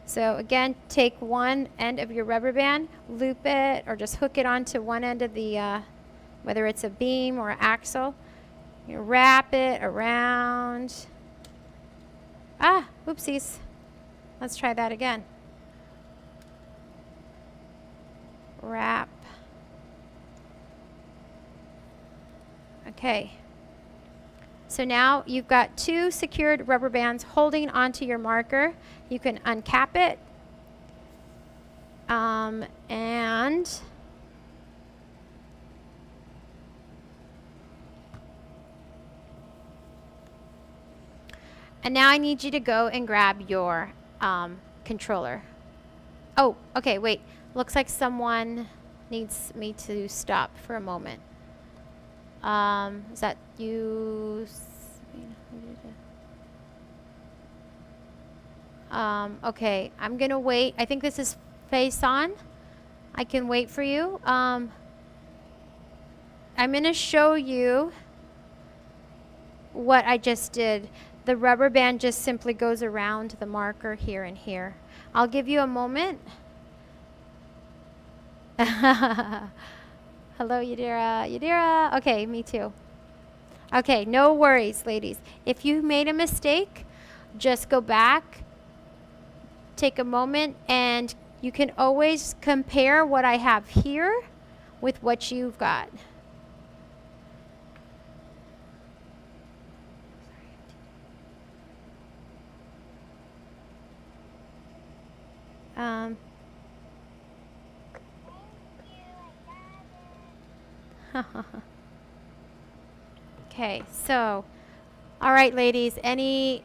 So again, take one end of your rubber band, loop it, or just hook it onto one end of the, whether it's a beam or an axle. You wrap it around. Ah, oopsies. Let's try that again. Wrap. Okay. So now you've got 2 secured rubber bands holding onto your marker. You can uncap it. And now I need you to go and grab your controller. Oh, okay, wait. Looks like someone needs me to stop for a moment. Is that you? Okay, I'm gonna wait. I think this is face on. I can wait for you. I'm gonna show you what I just did. The rubber band just simply goes around the marker here and here. I'll give you a moment. Hello, Yadira. Yadira. Okay, me too. Okay, no worries, ladies. If you made a mistake, just go back, take a moment, and you can always compare what I have here with what you've got. Okay, so, all right, ladies, is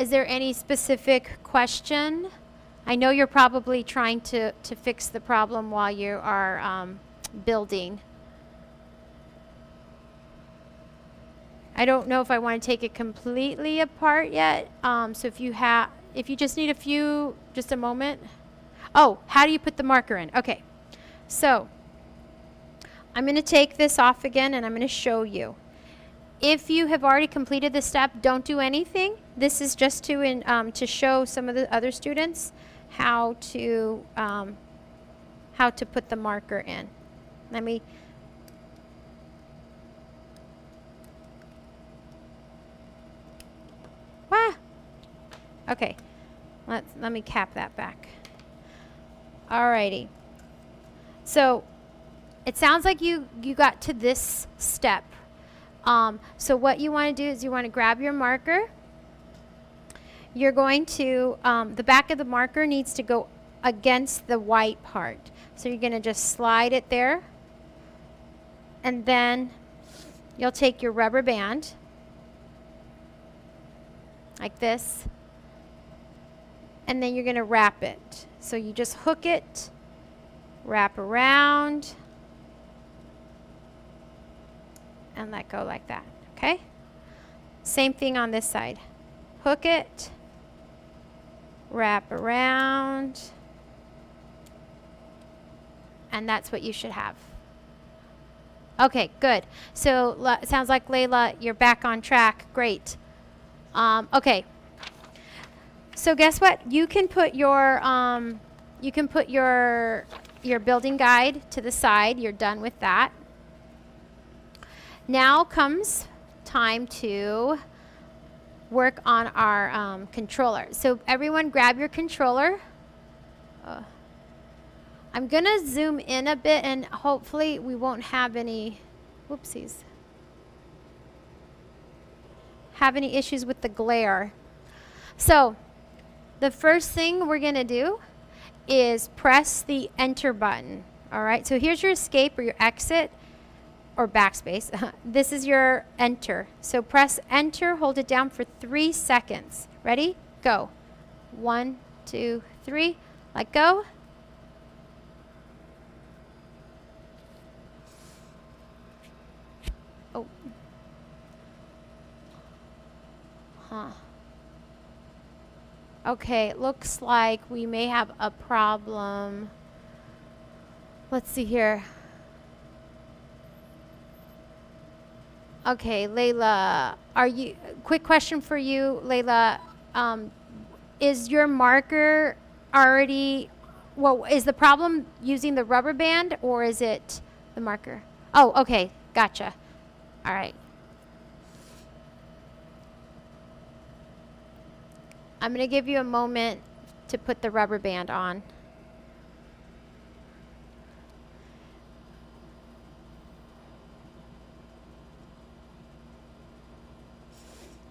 there any specific question? I know you're probably trying to fix the problem while you are building. I don't know if I want to take it completely apart yet. So if you just need just a moment. Oh, how do you put the marker in? Okay, so I'm going to take this off again and I'm going to show you. If you have already completed this step, don't do anything. This is just to show some of the other students how to put the marker in. Let me. Okay, let me cap that back. Alrighty. So it sounds like you got to this step. So what you want to do is you want to grab your marker. You're going to, the back of the marker needs to go against the white part. So you're going to just slide it there. And then you'll take your rubber band, like this. And then you're going to wrap it. So you just hook it, wrap around, and let go like that, okay? Same thing on this side. Hook it, wrap around, and that's what you should have. Okay, good. So sounds like Layla, you're back on track. Great. Okay. So guess what? You can put your building guide to the side. You're done with that. Now comes time to work on our controller. So everyone grab your controller. I'm going to zoom in a bit and hopefully we won't have any, whoopsies, have any issues with the glare. So the first thing we're going to do is press the enter button. All right, so here's your escape or your exit or backspace. This is your enter. So press enter, hold it down for 3 seconds. Ready? Go. 1, 2, 3. Let go. Oh. Huh. Okay, it looks like we may have a problem. Let's see here. Okay, Layla, quick question for you, Layla. Is your marker already, is the problem using the rubber band or is it the marker? Oh, okay, gotcha. All right. I'm going to give you a moment to put the rubber band on.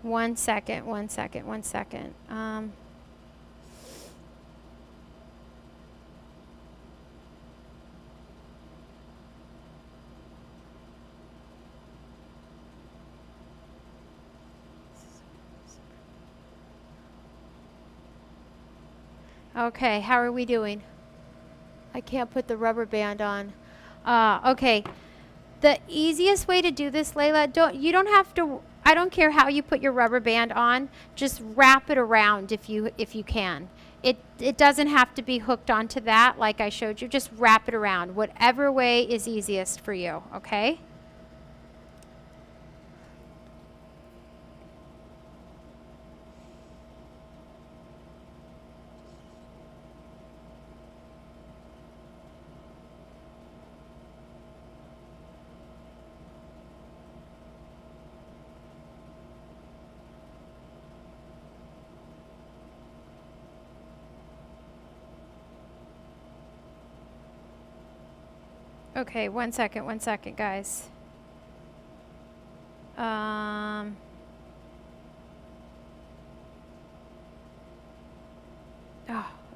One second. Okay, how are we doing? I can't put the rubber band on. Okay. The easiest way to do this, Layla, you don't have to, I don't care how you put your rubber band on, just wrap it around if you can. It doesn't have to be hooked onto that like I showed you. Just wrap it around, whatever way is easiest for you, okay? Okay, one second, guys. Oh,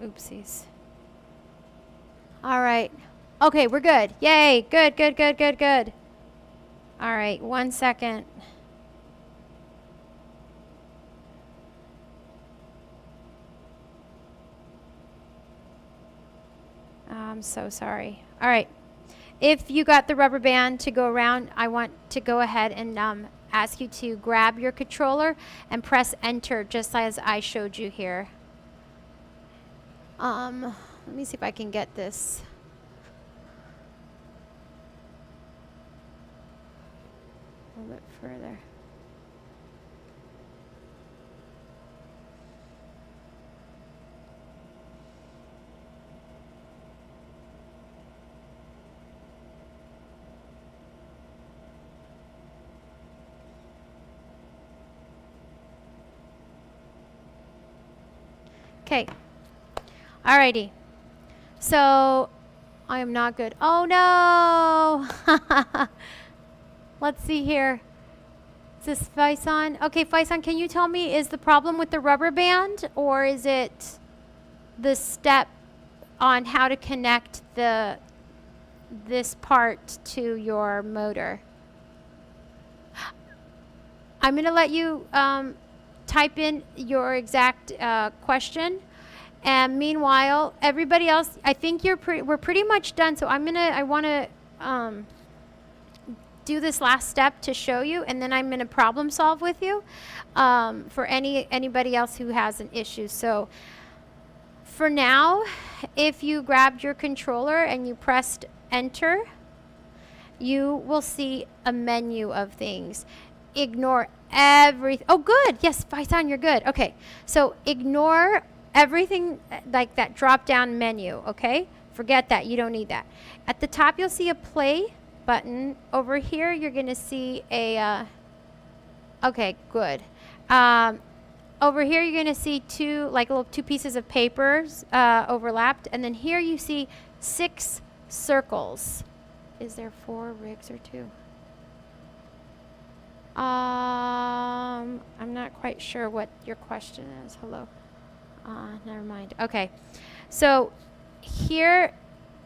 oopsies. All right. Okay, we're good. Yay, good. All right, 1 second. I'm so sorry. All right. If you got the rubber band to go around, I want to go ahead and ask you to grab your controller and press enter just as I showed you here. Let me see if I can get this. A little bit further. Okay. Alrighty. So I am not good. Oh no! Let's see here. this Faison? Okay, Faison, can you tell me, is the problem with the rubber band, or is it the step on how to connect this part to your motor? I'm going to let you type in your exact question. And meanwhile, everybody else, I think we're pretty much done. So I want to do this last step to show you, and then I'm going to problem solve with you for anybody else who has an issue. So for now, if you grabbed your controller and you pressed enter, you will see a menu of things. Ignore everything. Oh, good. Yes, Python, you're good. Okay. So ignore everything like that drop down menu. Okay. Forget that. You don't need that. At the top, you'll see a play button. Over here, you're going to see a, okay, good. Over here, you're going to see two pieces of papers overlapped. And then here you see 6 circles. Is there 4 rigs or 2? I'm not quite sure what your question is. Hello. Never mind. Okay. So here,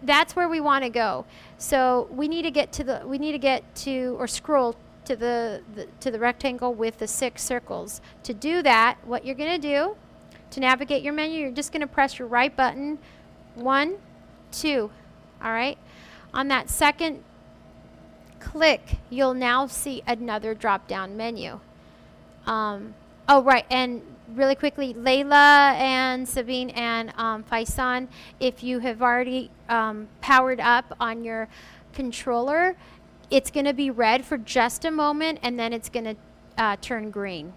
that's where we want to go. So we need to get to or scroll to the rectangle with the 6 circles. To do that, what you're going to do to navigate your menu, you're just going to press your right button, 1, 2. All right. On that second click, you'll now see another drop-down menu. Oh, right, and really quickly, Layla and Sabine and Faisan, if you have already powered up on your controller, it's going to be red for just a moment, and then it's going to turn green.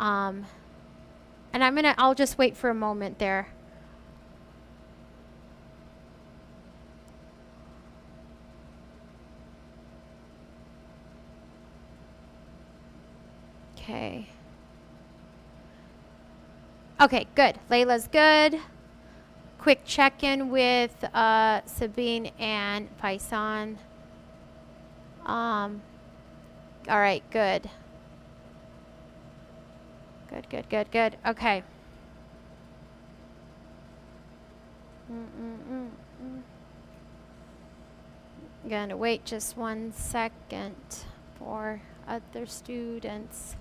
And I'll just wait for a moment there. Okay. Okay, good. Layla's good. Quick check-in with Sabine and Faisan. All right, good. Good. Okay. Gonna wait just 1 second for other students.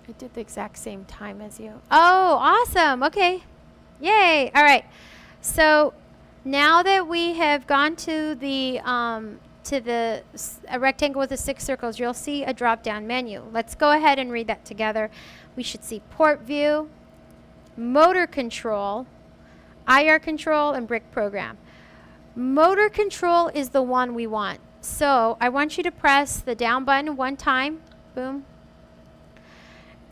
I did the exact same time as you. Oh, awesome. Okay. Yay. All right. So now that we have gone to the a rectangle with the 6 circles, you'll see a drop-down menu. Let's go ahead and read that together. We should see port view, motor control, IR control, and brick program. Motor control is the one we want. So I want you to press the down button 1 time. Boom.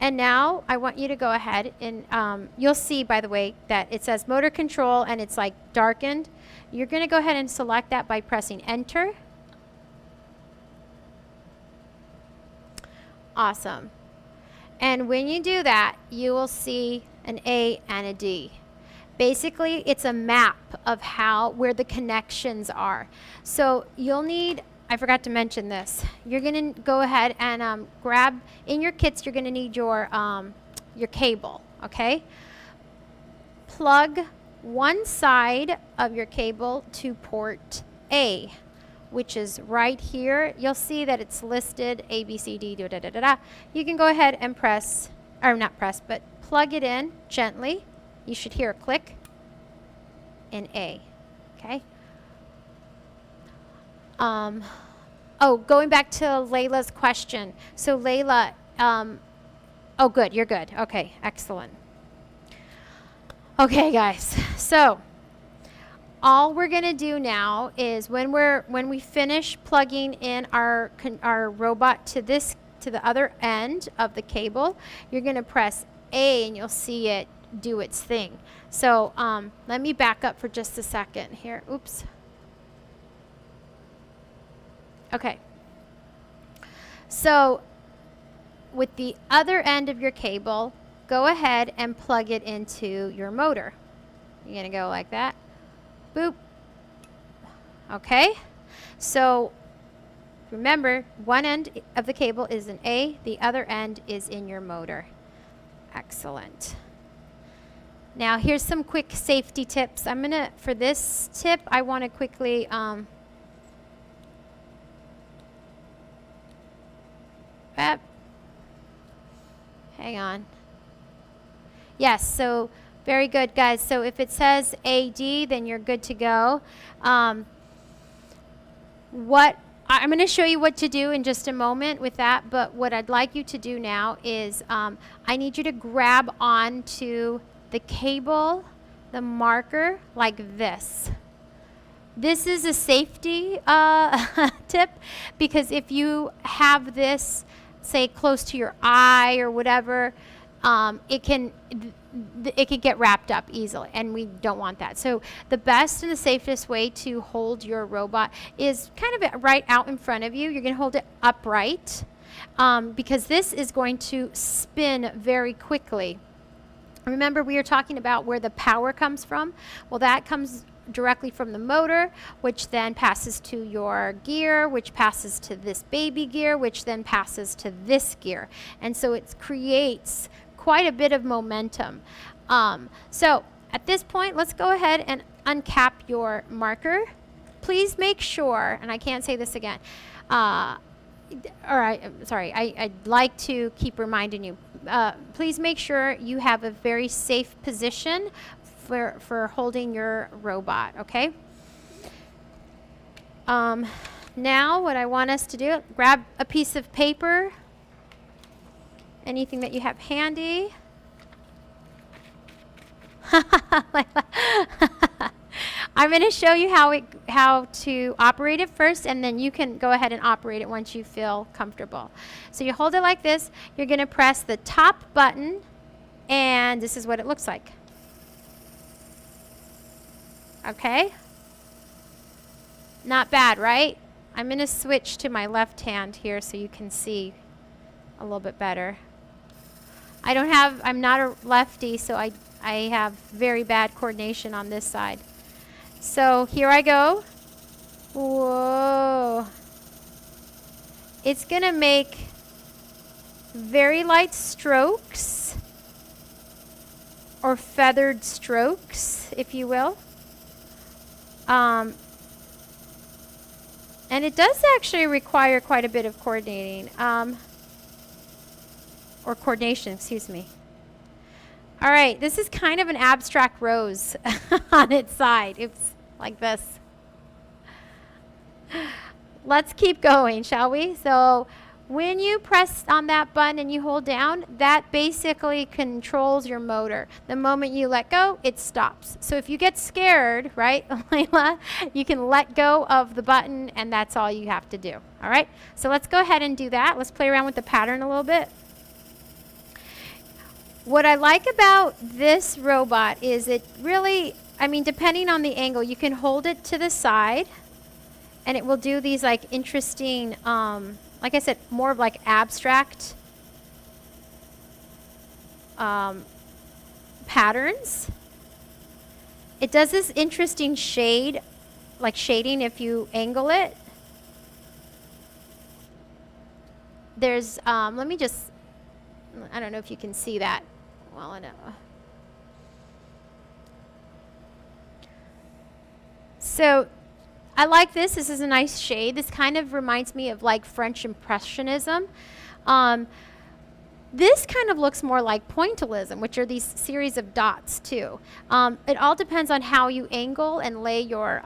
And now I want you to go ahead and you'll see, by the way, that it says motor control and it's like darkened. You're going to go ahead and select that by pressing enter. Awesome. And when you do that, you will see an A and a D. Basically, it's a map of where the connections are. So you'll need, I forgot to mention this. You're going to go ahead and grab, in your kits, you're going to need your cable, okay? Plug one side of your cable to port A, which is right here. You'll see that it's listed A, B, C, D, da, da, da, da, da. You can go ahead and press, or not press, but plug it in gently. You should hear a click in A, okay? Oh, going back to Layla's question. So Layla, oh good, you're good. Okay, excellent. Okay guys, so all we're gonna do now is when we finish plugging in our robot to the other end of the cable, you're gonna press A and you'll see it do its thing. So let me back up for just a second here. Oops. Okay. So with the other end of your cable, go ahead and plug it into your motor. You're going to go like that. Boop. Okay. So remember, one end of the cable is in A, the other end is in your motor. Excellent. Now here's some quick safety tips. For this tip, I want to quickly hang on. Yes, so very good, guys. So if it says AD, then you're good to go. I'm going to show you what to do in just a moment with that, but what I'd like you to do now is I need you to grab onto the cable, the marker, like this. This is a safety tip, because if you have this, say, close to your eye or whatever, it can get wrapped up easily, and we don't want that. So the best and the safest way to hold your robot is kind of right out in front of you. You're going to hold it upright, because this is going to spin very quickly. Remember, we were talking about where the power comes from. Well, that comes directly from the motor, which then passes to your gear, which passes to this baby gear, which then passes to this gear. And so it creates quite a bit of momentum. So at this point, let's go ahead and uncap your marker. Please make sure, and I can't say this again, I'd like to keep reminding you, please make sure you have a very safe position for holding your robot, okay? Now what I want us to do, grab a piece of paper, anything that you have handy. I'm going to show you how to operate it first, and then you can go ahead and operate it once you feel comfortable. So you hold it like this. You're going to press the top button, and this is what it looks like. Okay? Not bad, right? I'm going to switch to my left hand here so you can see a little bit better. I'm not a lefty, so I have very bad coordination on this side. So here I go. Whoa. It's going to make very light strokes, or feathered strokes, if you will. And it does actually require quite a bit of coordinating, or coordination, excuse me. All right, this is kind of an abstract rose on its side. It's like this. Let's keep going, shall we? So when you press on that button and you hold down, that basically controls your motor. The moment you let go, it stops. So if you get scared, right, Layla, you can let go of the button, and that's all you have to do. All right, so let's go ahead and do that. Let's play around with the pattern a little bit. What I like about this robot is it really, depending on the angle, you can hold it to the side, and it will do these like interesting, like I said, more of like abstract patterns. It does this interesting shade, like shading if you angle it. There's, let me just, I don't know if you can see that well enough. So I like this. This is a nice shade. This kind of reminds me of like French Impressionism. This kind of looks more like pointillism, which are these series of dots too. It all depends on how you angle and lay your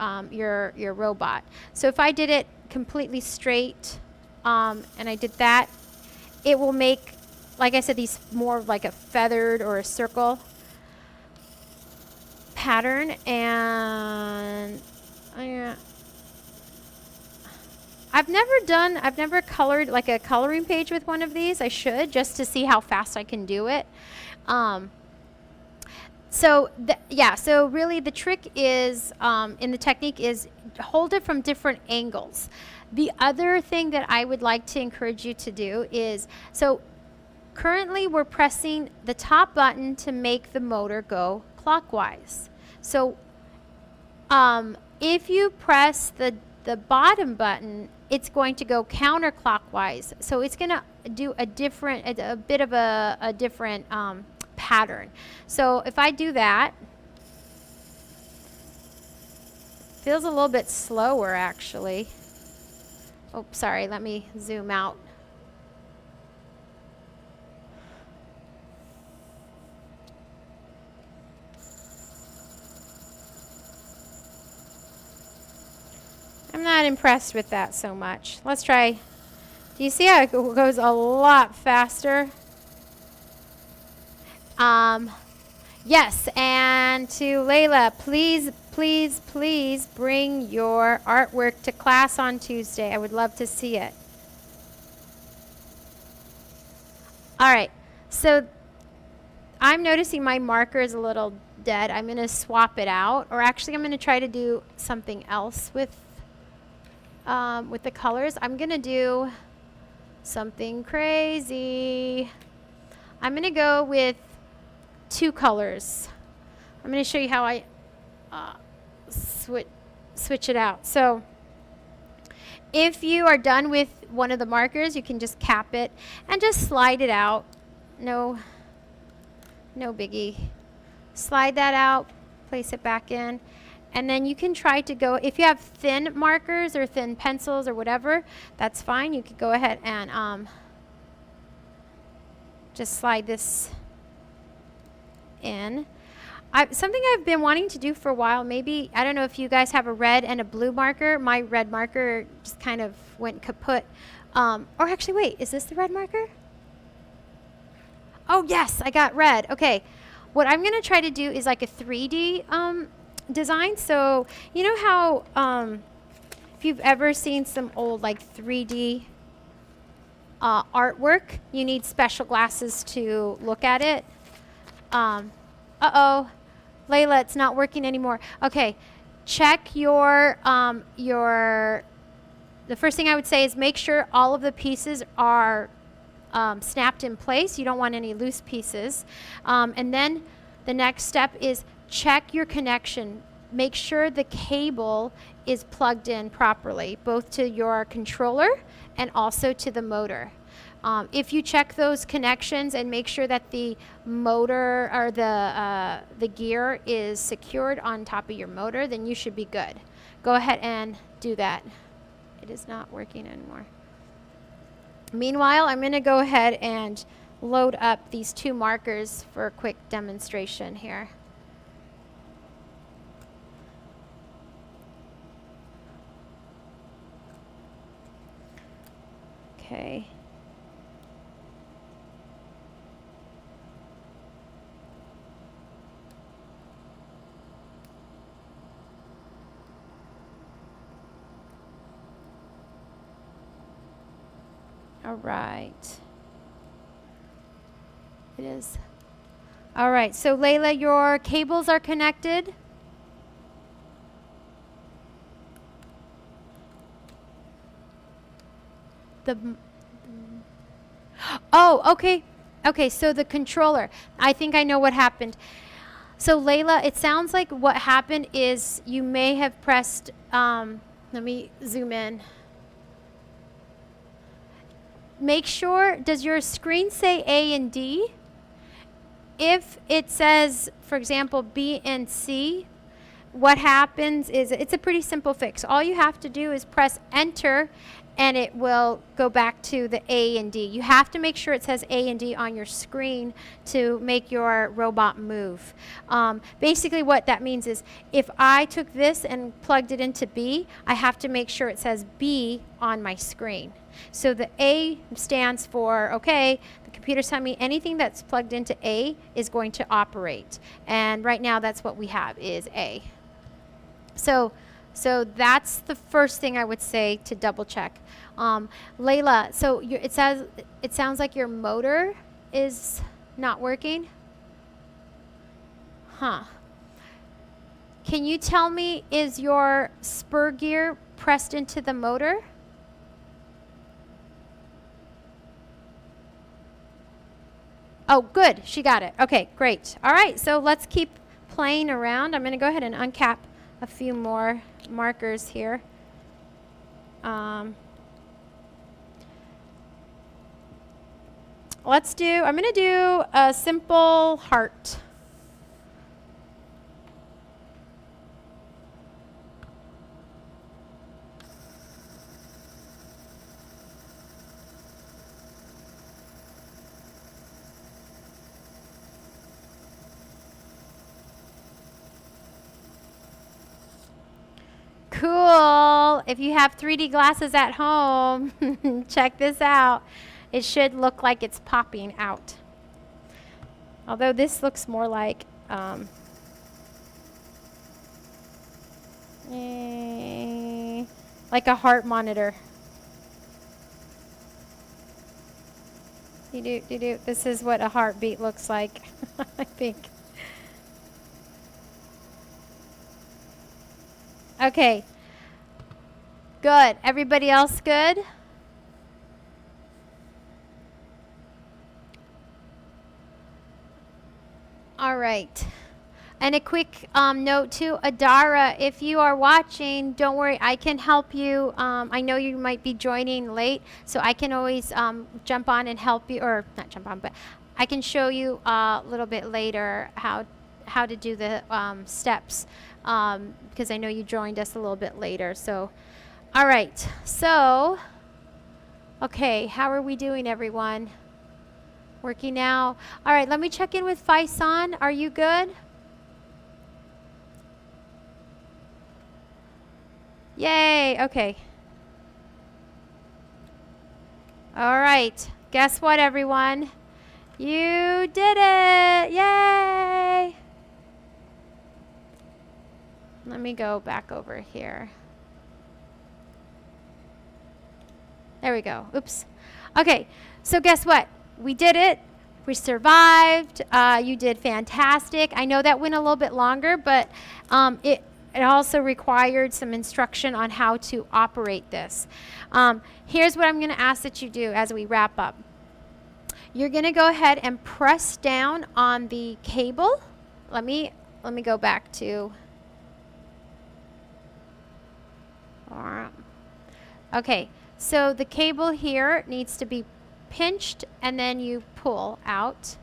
robot. So if I did it completely straight, and I did that, it will make, like I said, these more like a feathered or a circle pattern. And I've never colored like a coloring page with one of these. I should, just to see how fast I can do it. So really the trick is, in the technique, is hold it from different angles. The other thing that I would like to encourage you to do is, so currently we're pressing the top button to make the motor go clockwise. So if you press the the bottom button, it's going to go counterclockwise. So it's going to do a different, a bit of a different pattern. So if I do that, feels a little bit slower actually. Oh, sorry, let me zoom out. I'm not impressed with that so much. Let's try. Do you see how it goes a lot faster? Yes, and to Layla, please, please, please bring your artwork to class on Tuesday. I would love to see it. All right, so I'm noticing my marker is a little dead. I'm going to swap it out, or actually I'm going to try to do something else with the colors. I'm going to do something crazy. I'm going to go with 2 colors. I'm going to show you how I switch it out. So if you are done with one of the markers, you can just cap it and just slide it out. No biggie. Slide that out, place it back in, and then you can try to go, if you have thin markers or thin pencils or whatever, that's fine. You could go ahead and just slide this in. Something I've been wanting to do for a while, maybe, I don't know if you guys have a red and a blue marker. My red marker just kind of went kaput. Or actually, wait, is this the red marker? Oh, yes, I got red. Okay. What I'm going to try to do is like a 3D design. So, you know how if you've ever seen some old like 3D artwork, you need special glasses to look at it. Uh-oh. Layla, it's not working anymore. Okay. Check the first thing I would say is make sure all of the pieces are snapped in place. You don't want any loose pieces. And then the next step is check your connection. Make sure the cable is plugged in properly, both to your controller and also to the motor. If you check those connections and make sure that the motor or the gear is secured on top of your motor, then you should be good. Go ahead and do that. It is not working anymore. Meanwhile, I'm going to go ahead and load up these 2 markers for a quick demonstration here. Okay. All right. It is. All right. So, Layla, your cables are connected. Oh, okay. Okay, so the controller. I think I know what happened. So, Layla, it sounds like what happened is you may have pressed, let me zoom in. Make sure, does your screen say A and D? If it says, for example, B and C, what happens is, it's a pretty simple fix. All you have to do is press enter and it will go back to the A and D. You have to make sure it says A and D on your screen to make your robot move. Basically what that means is if I took this and plugged it into B, I have to make sure it says B on my screen. So the A stands for, okay, the computer's telling me anything that's plugged into A is going to operate. And right now that's what we have is A. So that's the first thing I would say to double check. Layla, so it sounds like your motor is not working? Huh. Can you tell me, is your spur gear pressed into the motor? Oh, good. She got it. Okay, great. All right, so let's keep playing around. I'm going to go ahead and uncap a few more markers here. I'm going to do a simple heart. Cool. If you have 3D glasses at home, check this out. It should look like it's popping out. Although this looks more like a heart monitor. This is what a heartbeat looks like, I think. Okay. Good. Everybody else good? All right. And a quick note to Adara, if you are watching, don't worry, I can help you. I know you might be joining late, so I can always jump on and help you, or not jump on, but I can show you a little bit later how to do the steps, because I know you joined us a little bit later. So, all right. So, okay, how are we doing, everyone? Working now. All right, let me check in with Faisan. Are you good? Yay, okay. All right, guess what, everyone? You did it, yay! Let me go back over here. There we go, oops. Okay, so guess what? We did it. We survived. You did fantastic. I know that went a little bit longer, but it also required some instruction on how to operate this. Here's what I'm going to ask that you do as we wrap up. You're going to go ahead and press down on the cable. Let me go back to. Okay, so the cable here needs to be pinched and then you pull out.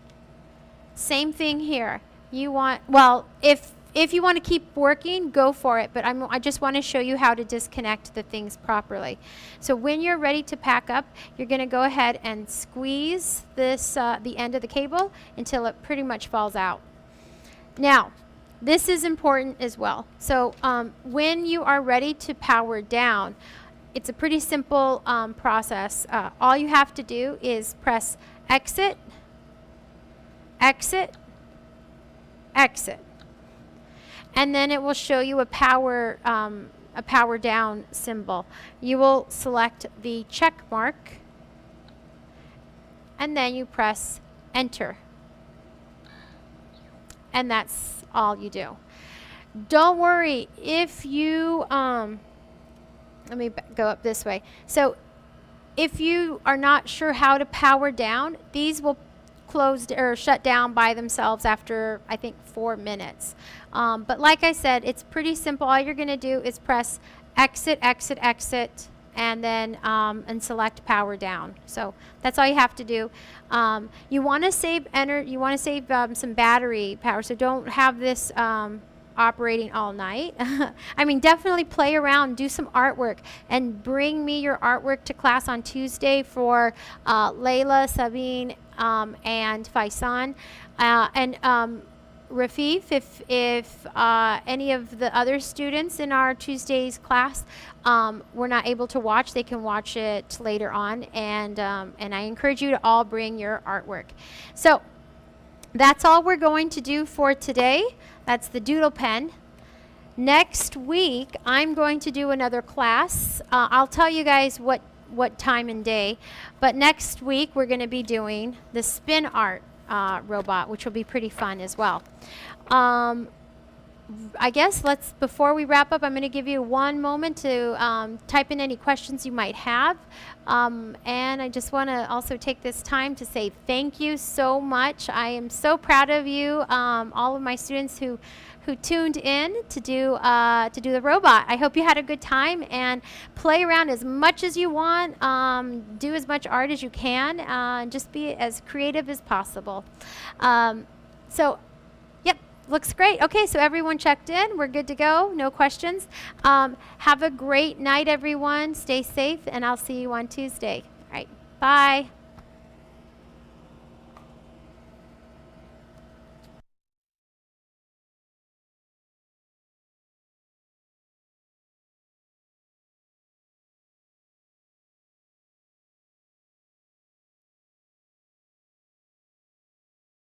Same thing here. You want, well, if you want to keep working, go for it, but I just want to show you how to disconnect the things properly. So when you're ready to pack up, you're going to go ahead and squeeze this the end of the cable until it pretty much falls out. Now, this is important as well. So when you are ready to power down, it's a pretty simple process. All you have to do is press exit, exit, exit. And then it will show you a power down symbol. You will select the check mark and then you press enter. And that's all you do. Don't worry if you let me go up this way. So if you are not sure how to power down, these will close or shut down by themselves after, I think, 4 minutes. But like I said, it's pretty simple. All you're going to do is press exit, exit, exit, and then and select power down. So that's all you have to do. You want to save you want to save some battery power. So don't have this operating all night. I mean, definitely play around, do some artwork, and bring me your artwork to class on Tuesday for Layla, Sabine, and Faisan. And Rafif, if any of the other students in our Tuesday's class were not able to watch, they can watch it later on. And I encourage you to all bring your artwork. So that's all we're going to do for today. That's the doodle pen. Next week, I'm going to do another class. I'll tell you guys what time and day. But next week, we're going to be doing the spin art robot, which will be pretty fun as well. I guess before we wrap up, I'm going to give you one moment to type in any questions you might have. And I just want to also take this time to say thank you so much. I am so proud of you, all of my students who tuned in to do the robot. I hope you had a good time and play around as much as you want. Do as much art as you can. Just be as creative as possible. So, yep, looks great. Okay, so everyone checked in. We're good to go. No questions. Have a great night, everyone. Stay safe, and I'll see you on Tuesday. All right, bye.